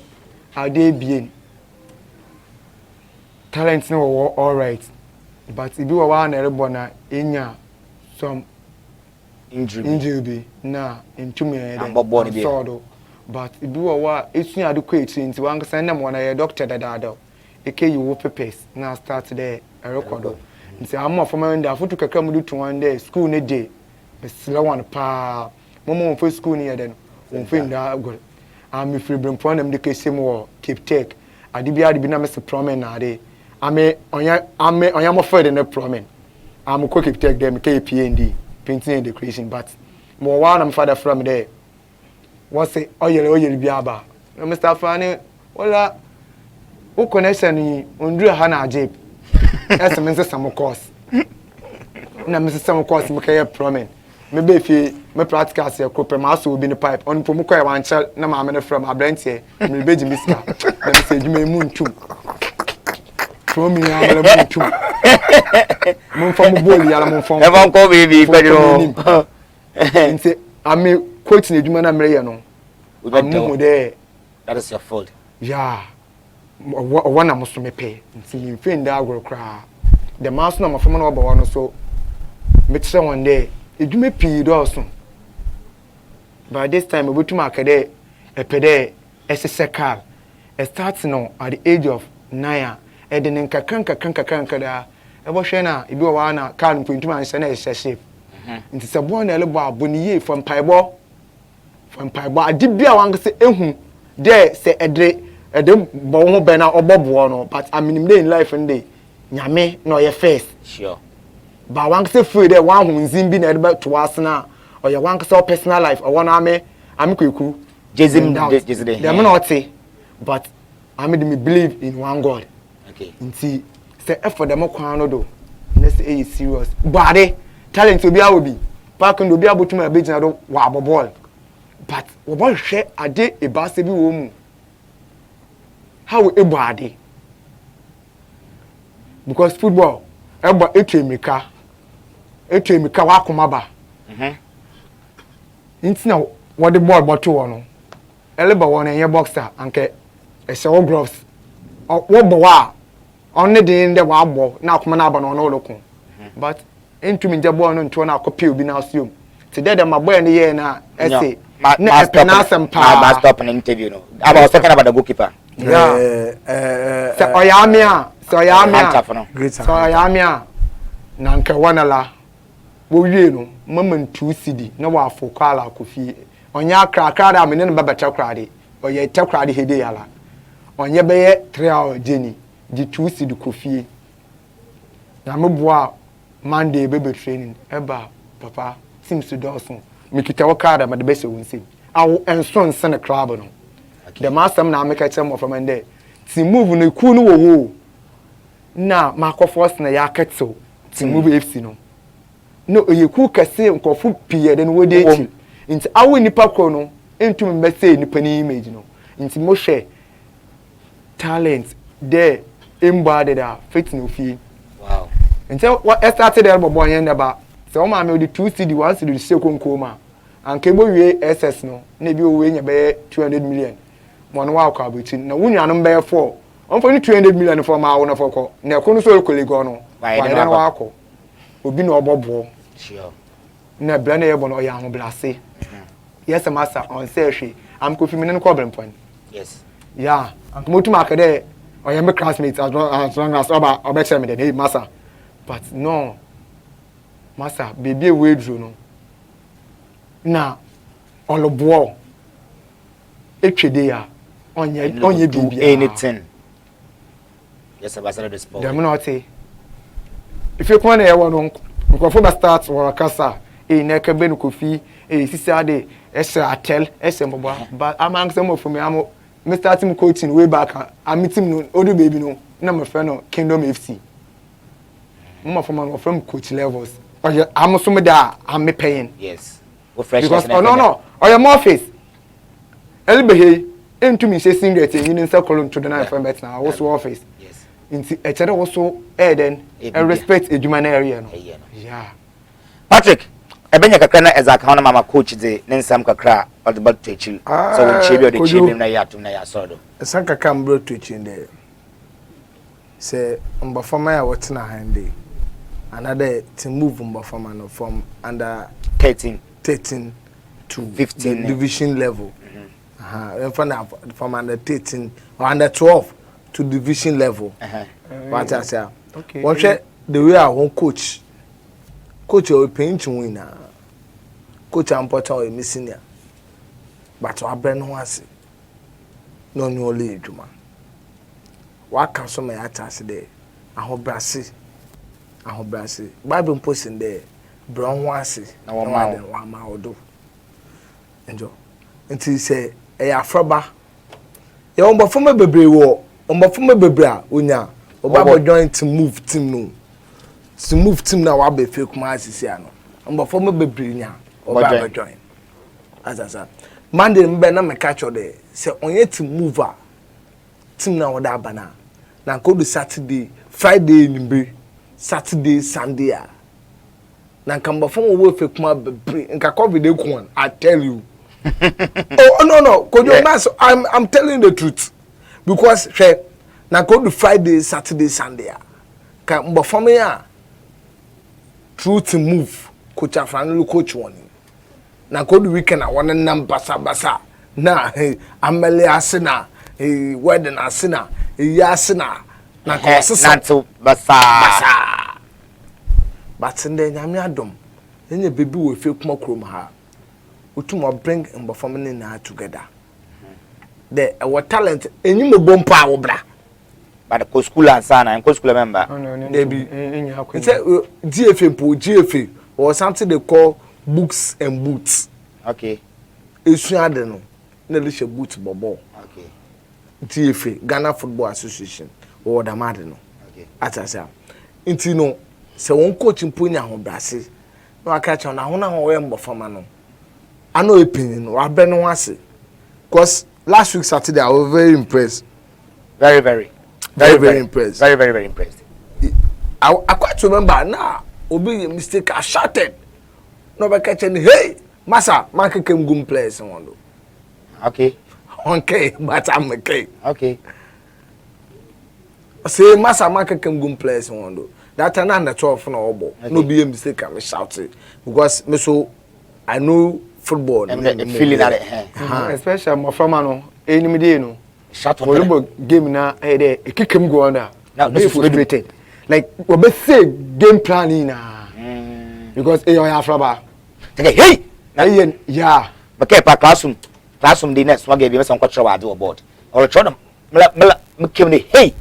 ade bien talent no all right but if you wa na elebo na enya some injury be na into me then but if you wa esu adequate nti wan kasa na mo na ye doctor dada eke you wo papers na start there a record nti am for my nda foto kakra mu do one day school ne day besla one pa momo for school ne yeden won fe nda gol am free bring for them de kesem wo keep take ade bia de bi na me se promen na ade ame onya mo for de ne promen am ko keep take them KPND painting and decoration but mo wa na me father from there what's say oyere bia ba no Mr. Fani wala o connection ni ondru ha na ajib ese me nse some course na me some course me kay promen me be fi me practical se ko pe ma so obi ni pipe on po mu ko e wan chel na ma me from abrantie me be jimiska na me se djuma mu ntum from me ya me mu ntum mo fo mo boli ya mo fo e von ko baby kwedro nti ame coach na djuma na mere ye no amu de that is your fault yeah wana musumepe nti mfenda agorokra the mass na mafama na obawa no so metre one day edwuma pii do so by this time obetuma akade epede essekal start no at the age of 9 edin nkakanka da ebohwe na ebi wa na car mpintuma anse na shape nti sebo na elebo aboniye from paibo adibia wangse ehu de se edre edem bo ho be na obobo no but aminim dey in life nday nyame no ye first sure ba wangse free dey wan hu nzim bi na edeba to asna or your wangse personal life or one ame kweku jezim dem na oti but ame dey believe in one God okay nti say effort dem kwan no do na say e serious body talent obi awobi park ndo obi abotuma abegina do wa abobol but wo bo hwe ade e ba se bi wo mu how ebody because football eba etemika wa komaba ntina what the ball boto wono eleba won enye boxer anke ehye gloves wo bo wa on de nde wa agbo na akoma na aba no no lokun but entumi nje ball no nto na akopia obi na asium today the maboy ne ye na ese na penasem pa ma stop an interview no I was talking about the goalkeeper yeah so oyamia na nka wanala wo wie no mama 2 cd na wa afokala Kofi onya krakra da menene babata krade oye takrade hede yala onye beye 3 hour journey di 2 cd Kofi na meboa Monday baby training eba papa team to Dawson mikita wakada ma de bese wonsim awo enson sene club no the master na make chem from ende team move no ku no wo na makoforce na ya ketso team move FC no oyeku kase nkofu pie de no wode echi nti awo nipa ko no entum mbese nipa ni image no nti mo hwe talent there embodied that fit no fee wow Until what started there boy yen ba. So ma me the 2 CD 1 CD second koma. And kebo we SS no. Na bi o we nya be 200 million. Mo no wa kwa betin. Na wunya no be 4. On for 200 million for ma wo na for ko. Na ko no so kolego no. Why na wa ko. Obi na obobo. Sure. Na bra na yebo no ya ho blase. Yes master on say hwe. Am Kofi me no problem point. Yes. Yeah. And mo tuma akade o ya me classmates as long as oba tell me then hey master. But no. Master baby we dro no. Na olobo. Etwede ya. Onye bibi anything. Yes, ambassador the sport. Dem not say. If you come here one nkofo ba start or kasa na ka be no Kofi sisade atel bobo but among some of me am me starting coaching way back am meeting no odu baby no na my friend no Kingdom FC from coach levels am so me da am me paying yes we fresh because no your more face elbehe into me say singlet you in circle to the night from bet now also office yes into a chere also then respect ejuma na area no yeah Patrick ebenya kakra na ezaka na mama coach de nensam kakra all the back to chill so we chill the chill na ya tum na ya sodo sanka kam bro to chill there say mbafama ya what na hande another to move mbafama no from under 13 to 15 division level from under 13 or under 12 to division level what I say okay one the way I want coach will paint to win coach am important we missing ya but wa brand no ase no ni ole adwuma wa kan so me atase there ahobrase bible posting there brown ase na wa ma odo enjo nti say e afroba e on bofo bebre wo on bofo bebre a onya oba join to move team no to move team na wa be Effiakuma asisi ano mbo for me bebre nya oba join azasa Monday mbe na me catch ode say onye to move a team na woda abana na ko do Saturday Friday nimbe Saturday Sunday a na kamba for wo Effiakuma bebre nka covid e ku I tell you oh no kojo mas I'm telling the truth because na ko do Friday Saturday Sunday a ka mbo for me a truth move coach afran coach one na ko do weekend a one nam basa na amele asena wedding asena ya asena na ko sesa to basa but nde nyame adom enye bebi wo Effiakuma krom ha otumo bring mbofam na together the our talent enyim bompa wo bra but ko school ansana en ko school member they be it's GFA or something they call books and boots okay esuade no na le she boot bobo okay GFA Ghana Football Association or the mad no okay atasa nti no se won coach mponya ho brase no aka cha na ho na ho we mbofama no ano opinion no abe no ase because last week Saturday I was very impressed very impressed very impressed I quite remember now obi mistake I shouted no be catch any hey massa man kem gum players one do okay but I'm okay say massa man kem gum players one do that time na 12 na obo no be a mistake I shouted because me so I know football and feeling that especially my former no enemy dey no shot volleyball game na there kikem go on now this is frustrated like we be say game planning na because you have flaba hey yeah okay pa classroom the next one game be some control wa do board or try them me kem ni hey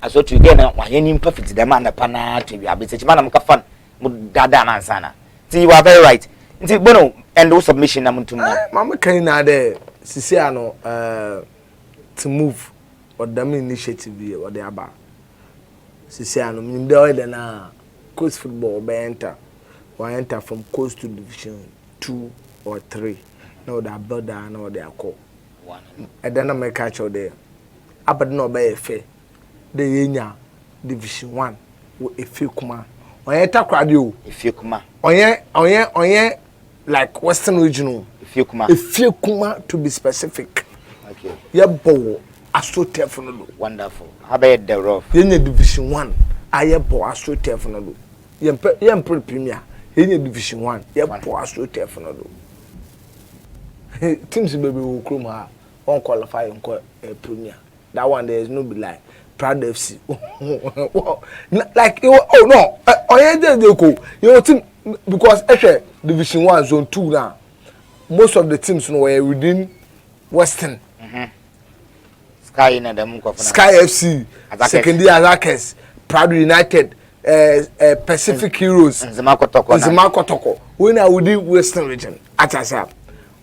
as what you get na wa yen perfect the man na pana to be abete man na mka fan mu dada na ansana see you are very right nti bono and submission na muntu na mama kan na there sisi ano to move or the initiative or the aba sisi ano mimde oil na coast football be enter from coast to division 2 or 3 no that brother no they call one and then I make catch out there abad no be fair the yenya division 1 wo Effiakuma Onye Takoradi o. Onye like Western regional. Effiakuma to be specific. Okay. Yebo Astro Tefono. Wonderful. How about the rough? Yenye Division 1. Ayebo Astro Tefono. Yempe Premier. Yenye Division 1. Yebo Astro Tefono. Teams baby will come ha. On qualify on Premier. That one there is no be like Proud FC. Like oh no. Oye dey go. You team because actually Division 1 Zone 2 now. Most of the teams were within Western. Sky in the Sky FC, Sekondi Takoradi, Proud United, Pacific Heroes, Nzimako Toko. We are within Western region. Atasa.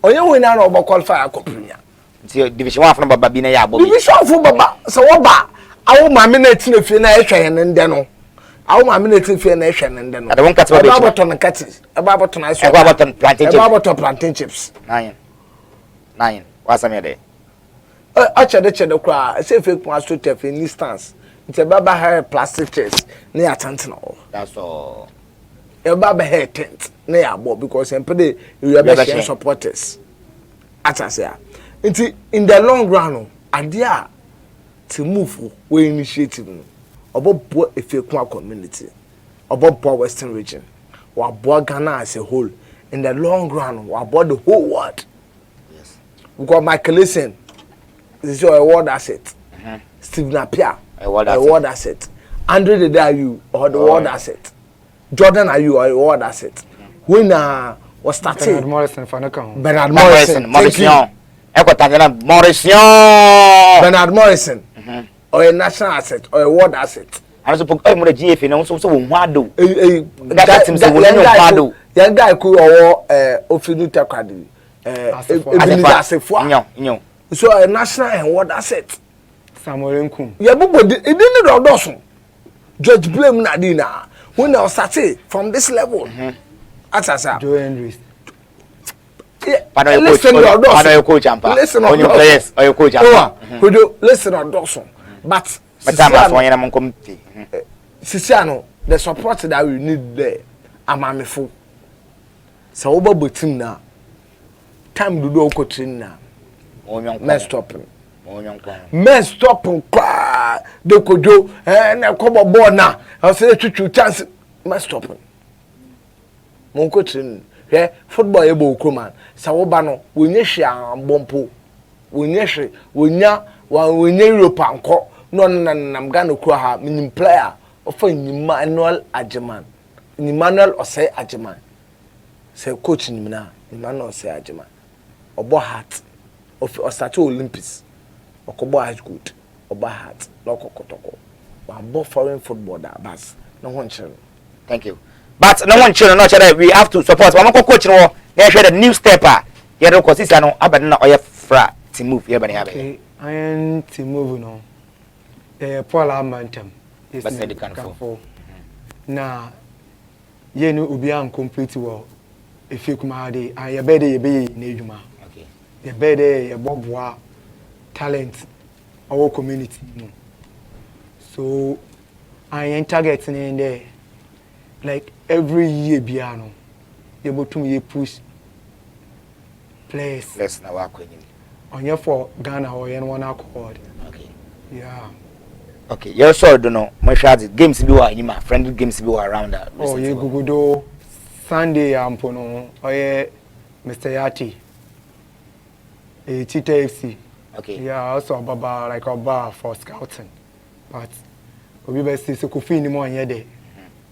Oye we na no qualify Premier. Division 1 from Baba Bina ya Bobby. Division 1 for Baba. So Baba, awo ma me na tin afie na ehwe ne nde no. Awo ma me na tin afie na ehwe ne nde no. Ada won kati ba Ababoton kati. Ababoton aso. Ababoton plantain chips. Ababoton plantain chips. 9. What's me there? Achede kwa say fake one so tef in instance. It's a baba hair plastic chairs near tent now. That's all. A baba hair tent near abo because empede you are supporters. Atasa. In the long run, idea to move we initiative about Effiakuma community, about Western region, or about Ghana as a whole. In the long run, or about the whole world. Yes. We got Michael Listen. This is your world asset. Steve Napier, a world asset. Andre the are you or the world asset. Jordan are you or a world asset. When was starting Bernard Morrison for no come. Bernard Morrison. Bernard Morrison. Or a national asset or a world asset. I was supposed to go to GF and also Wado. That guy could or Kofi Kinaata. So a national and world asset. Samuel Nkum. Yeah, but it didn't know Dawson. Judge blame Nadina. When I was starting from this level. Atasa. Joe Hendricks. Listen to coach. Listen on your players or your coach. Could you listen on Dawson? But Sisiano, the support that we need there, I'm full. So over team now. Time to do coaching now. Men stopping. Men stopping. They could do and come aboard now. I'll say to chance. Men stopping. Mon coaching. Yeah, football able command. Sawobano, we nyesha bompo. We nyeshe, we nya Europe anko. No, I'm gonna cry. Minim player. Offer Emmanuel Ajeman. Emmanuel or say Ajeman. Say coaching me now. Emmanuel say Ajeman. Obo heart. Or start Olympics. Or Kobo is good. Obo heart. Loko Kotoko. But foreign football that bas. No one children. Thank you. But no one children, not we have to support. I'm not coaching or they share the new stepper. Yeah, of course, it's no abandon or fra to move. Yeah, but I am to move no. Paul Amantam. Yes, but they can fall. Now, you know, ubi am complete well. If you come out, I bet you be Nejuma. Okay. You bet you Bob talent our community. So I am targeting in there. Like every year, Biano, you able to push players. Let's now work with him. On your for Ghana or anyone accord. Okay. Yeah. Okay. You also don't know. My shot games be what you friendly games be around that. Oh, you go do Sunday ampono. Oh yeah, Mr. Yati. Tita FC. Okay. Yeah, also a bar like a bar for scouting, but we best see Kofi anymore in your day.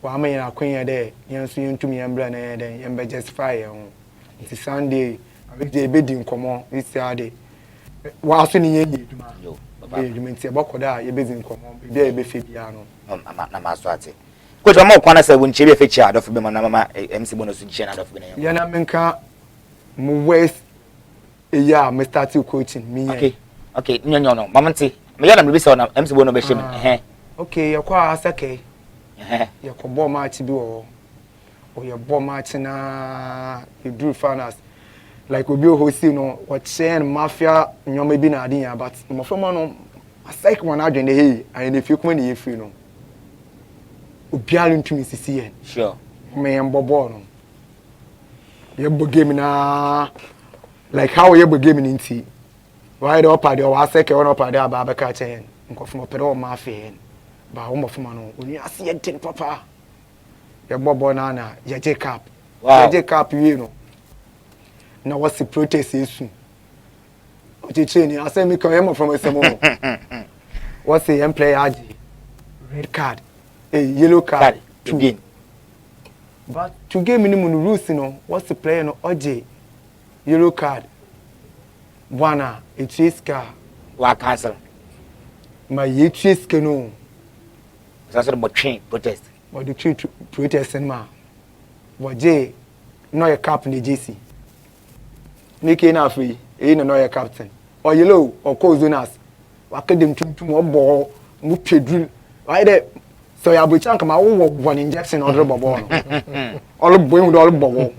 Wa me na kwenya there yenso yentumi embra na den yembe justify ho it's Sunday abegye ebedi nkomo this Saturday wa so ni yenye duma yo baba duma nti ebokoda yebezi nkomo bia ebefe bia no na maso ate coach ma kwana say won chebe fe chia adof be ma na mama MC bonus chia na adof be na ya na menka mu west eya me start coaching me okay nyo no mama nti me ya na me be say na MC bonus be shim okay yakwa asake ya ko ball match bi o your ball match na you do finals like obi hosi no what chain mafia nyoma bi na adin ya but mo from no asike one adwen dey I dey Effiakuma na ye free no obiara ntumi sisi yen sure me mbobɔ no ye bo game na like how ye bo game nti why the upper there was second upper there ba ka chen nkofo mo pere o ma afen ba wo mo foma no oni ase ye tin papa ye bobɔ na ye je cap ye je cap wi no na what's the protest issue o je che ni ase mi kan ye mo from esemo what's the player red card a yellow card to gain but to game minimum rules no what's the player no oje yellow card Bwana, echiska wa cancel. Ma yechiska no. That's what train protest. But the train protest ma. But J no your captain the JC. Make na free, no your captain. Or yellow or cozonas. Wa kedem tumtum obo mu pedru. Why there so ya bo chanka ma wo one injection or bobo no. All boy with all bobo.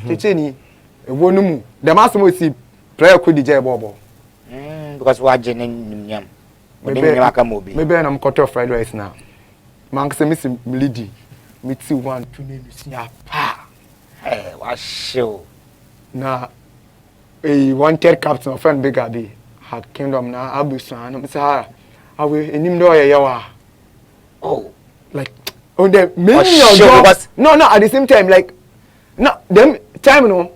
Techeni e wonu mu. The massimo si player could DJ bobo. Because we are genuine nyam. Maybe I'm cut off fried rice now. Man say miss lady. Me too want to name you pa. Eh, what show. Na a wanted captain of friend Big Abi had kingdom na abusan. No say I will enim do yawa. Oh, like on the many no at the same time like no them time no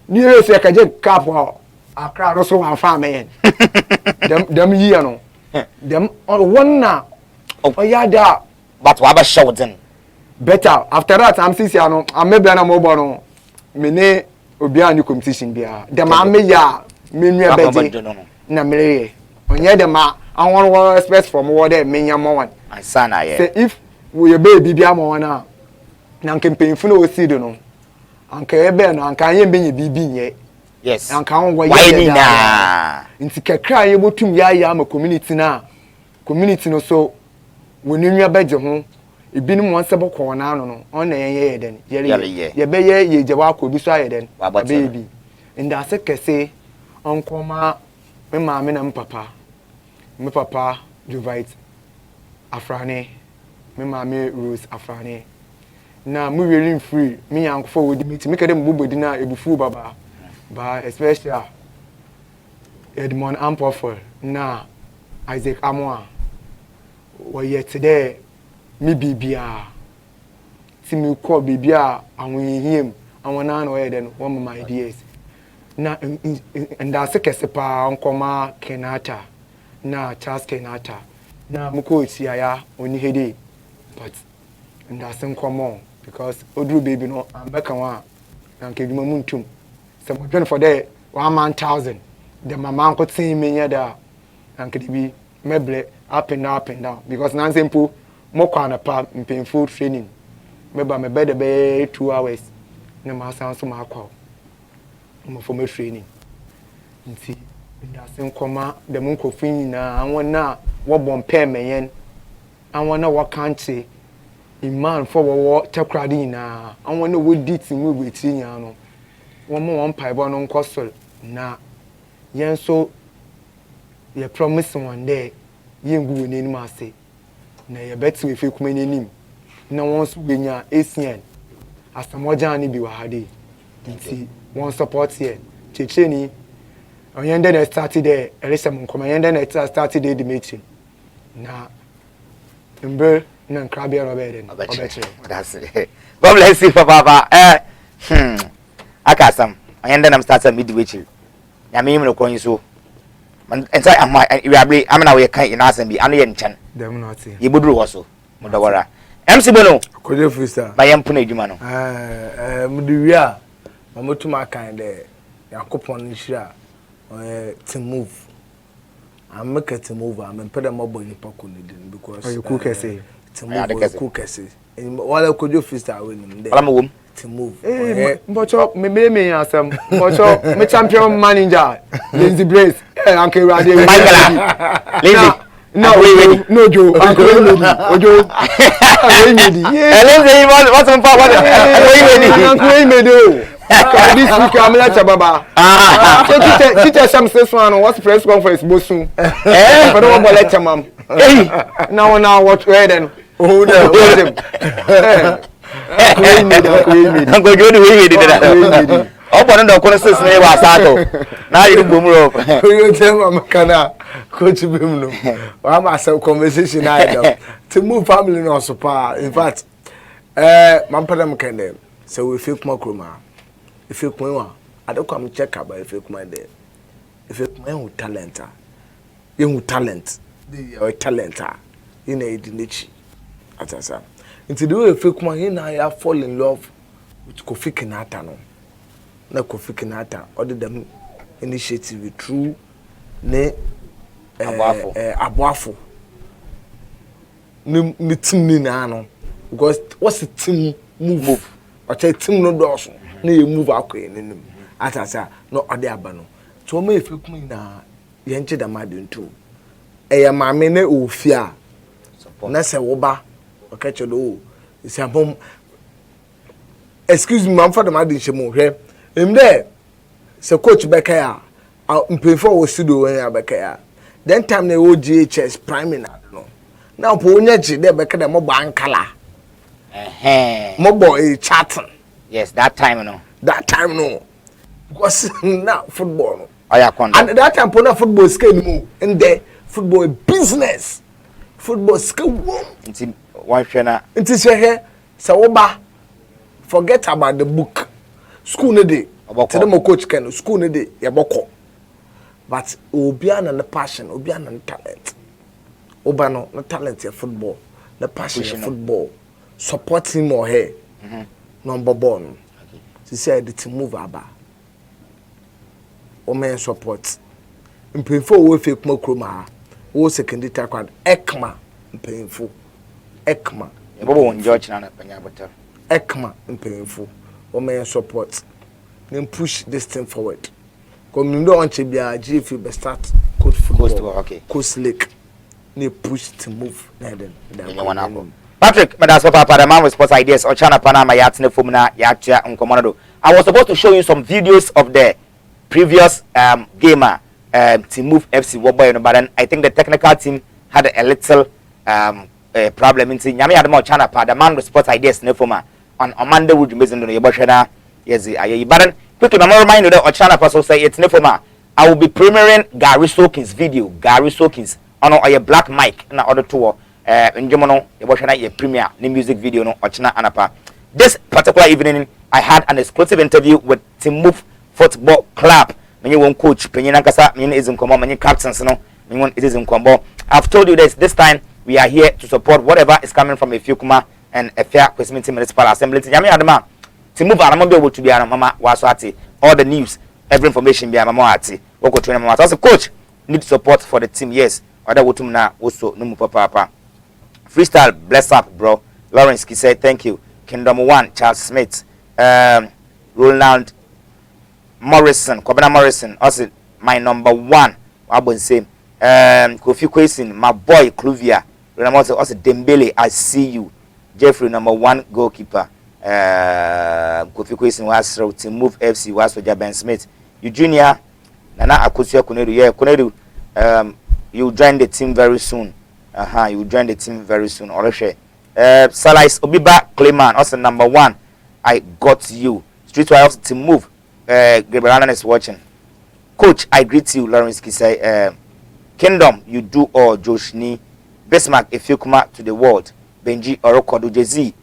New Year's like I just cap a crowd also one farm them year no them on one na oh yeah da but we have shouting better after that I'm since no I'm maybe na mobile no me ne obi an competition bia them am ya me nua beje na mere onye dem I want respect from what them me nyam one my son I say if we baby bia mo na na campaign no see do no anka ebe no anka anye benye bibi nye yes anka won wo ye na nti kakra ye botum ya ma community no so woni nwa beje ho ebinum won se bokọ na anu no on na ye den ye be ye je wa ko bi so aye den baby nda se kese onkoma me maame na me papa Jovite Afrane me maame Rose Afrane na mu really free me yankofo wodi meet me kede mbobodi na ebufu baba ba especially Edmond Ampofo na Isaac Amoa wo today me bibia ti me ko bibia awonhiem awona na wo den wo my ideas na nda se kesepa onkoma Kinaata na Charles Kinaata na muko tiaya oni hede but nda se nkomo because oduru baby no ambeka wa na nkeduma muntum se mo dwen for there 1,000 the mama ko tin menya da nkedibi meble up and down because na simple mo kwa na pa mpemfo training meba me bed be 2 hours na ma san so ma kwa mo for me training nti nda se nkoma de mo nkofin na awon na wo bompe meyen awon na wo kanche Iman for what Takoradi na I want to would did to move with Tiano. One more one pipe on costal. Na yen so ye promise one day yen go in massy. Na ye bet if you come in him. No one's win ya ACN. As the Mojani be wahadi. See one support here. Chicheni. On yonder I started there. Elisam come yonder I started the meeting. Na Ember. No, crabby or that's it. God bless you, Papa. I got some. I ended up starting midway. I mean, no coin so. And so I'm now we can't in us and be only in Chan. Them not you would do also. Mudawara. MC Bono. Could you freestyle? My young Pune Jumano. Mudia. Mamutuma kind of Yakupon Shira to move. I'm making to move. I'm put a mobile in Pakuni because you cook say. To move cookers. And what could you freestyle with him there? I'm a woman to move. But me some but me champion manager Lindsay Brace Uncle Radi Lindsay no Joe Uncle Ojo Lindsay what's on power Uncle this week I'm like Baba so teacher some says one what's press conference bosun for no one lecture ma'am now what then Oh no. Uncle Jody we did that. Open the corner says me was sato. Now you boom rope. You tell my kana coach bim no. I'm a conversation I to move family no support. In fact, my padam kende. So we feel more kroma. If you come I don't come check about if you come there. If you come with talent, you talent. The talent in a niche. Atasa. Into the way if you come here I fall in love with Kofi Kinaata no. Na Kofi Kinaata order them initiative through ne aboafo ni team ni na no because what's the team move or team no do so na you move akọ enim atasa no ode aba no to me if you come na ye nche da madu ntu eya maame na ofia na se wo ba okache do isabom excuse me man for the madu nchemo hwe emde se coach Bekaya mpefo wo studio wen Bekaya then time na wo GHS prime na no now po onya ji de Bekaya mo ba ankala mo bo e chatting yes that time no because now football no oya kondo and that time po na football scale mu in the football business football scale nti wan hwe na nti hwe se wo ba forget about the book school no dey tell them coach Ken school no dey ya boko but obia na the passion obia na talent oba no talent ya football the passion ya football support him or her number one she said to move aba o men support mpemfo wo Effiakuma kroma wo Sekondi Takoradi ekma mpemfo ekma ebobo won George na panya bota ekma mpemfo o men support then push this thing forward because we don't want to be a GF be start coach football okay coach league they push to move Patrick Medas Papa the man with sports ideas or China Panama Yatne Fumna Yatia Uncommodado. I was supposed to show you some videos of the previous gamer Team Move FC but I think the technical team had a little problem in Yami had more China Pa the man with sports ideas Nefuma on Monday would be in the Yoboshana. Yes, but quickly, I'm remind you that Ochana Paso say it's Nefoma. I will be premiering Gary Sokins video. Gary Sokins on a black mic na other tour. In Germano, you watch a premiere new music video no Ochana Anapa. This particular evening, I had an exclusive interview with Team Move Football Club. Many one coach, Penina Kasa, many is in common, many captains, no, many one is in combo. I've told you this time we are here to support whatever is coming from Effiakuma and Effiakuma Municipal Assembly. Yami Adama. To move around, be able to be a mama was all the news, every information be a mama ati. Woko to mama. So coach need support for the team. Yes, other wotum na also no papa. Freestyle bless up, bro. Lawrence Ki said thank you. Kingdom 1 Charles Smith, Ronald Morrison, Kobina Morrison. Also my number 1. I would say Kofi Kwasin, my boy Cluvia. Also Dembele, I see you. Jeffrey number 1 goalkeeper. Kofi Kwasin was Team Move FC was for Ben Smith. You junior Nana Akusia Kunedu. Yeah, Kunedu, you join the team very soon. You join the team very soon. Alright. Salais Obiba Clayman, also number 1. I got you. Streetwise Team Move. Gabriel is watching. Coach, I greet you. Lawrence Kisai. Kingdom, you do all. Josh Ni, Bismarck, Effiakuma to the world. Benji Orokodo Jay-Z.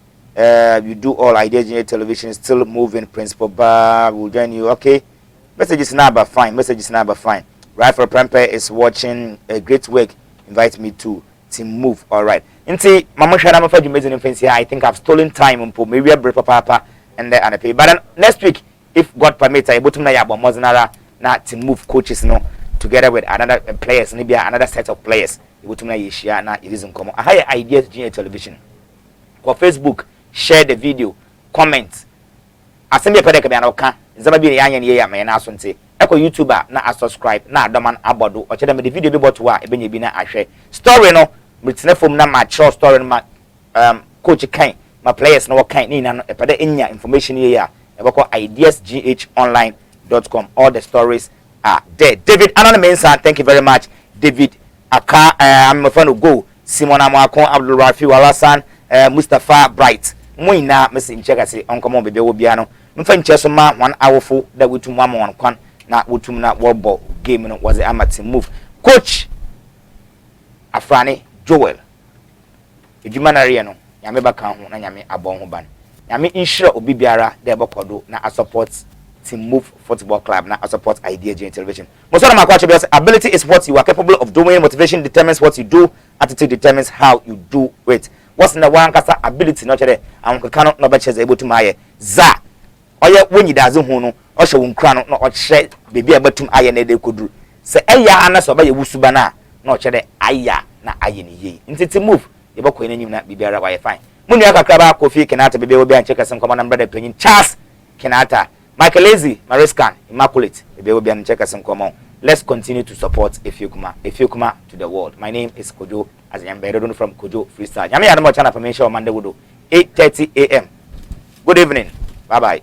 You do all ideas television still moving. Principal Bar will join you. Okay. Messages number fine. Right for Prempe is watching a great work. Invite me to Team Move. All right. Inti Mama Shana Mafa Jumezin influence here. I think I've stolen time on maybe a break papa and then and pay. But next week, if God permits, I bottom na yabo Mozinara na Team Move coaches no together with another players, maybe another set of players. Bottom na yeshia na it is in common. I hire ideas junior television. For Facebook. Share the video, comment. Asembe pede ke bia na oka. Nzaba bi ya anya ne ya me na asonte. Eko YouTuber na subscribe na adoman abodo. O chede me the video bi boto a ebenye bi na ahwe. Story no, mritene fom na mature story no ma coach kan, ma players no wakan ni na no pede enya information here ya. Ebeko ideasghonline.com. All the stories are there. David Anonymous, thank you very much. David Aka I'm a fan of go. Simon Amwako, Abdul Rafi Walasan, Mustafa Bright. Moina, Miss Inchegasi, Uncle Mobile Obiano. Mfencheso ma 1 hour full that we to mama on kwan na wotum na world game no was a amateur move. Coach Afrani Joel. Ejuma na re no, nyame baka ho na nyame abon ho ban. Nyame insure obi biara de bokodo na a support Team Move Football Club na a support Idea Gen Television. Most of my question is ability is what you are capable of doing, motivation determines what you do, attitude determines how you do it. What's in the one kasa ability no chere and cannot no be able to my za oye when you dazu hu no o hye won kra no na o hye bebi abatum aye na de koduru se eya anaso ba ye wusuba na na o chere aya na aye ni ye ntiti move ye bako ene nyim na bibiara wa ye fine munu akakra ba Kofi Kinaata bebe obi an cheka sem koma na brother penyin Charles Kinaata Michael Lazy Mariscan Immaculate bebe obi an cheka sem koma. Let's continue to support Effiakuma to the world. My name is Kojo as I am better from Kojo Freestyle. Yami Adamo channel for me show Monday 8:30 a.m. Good evening. Bye bye.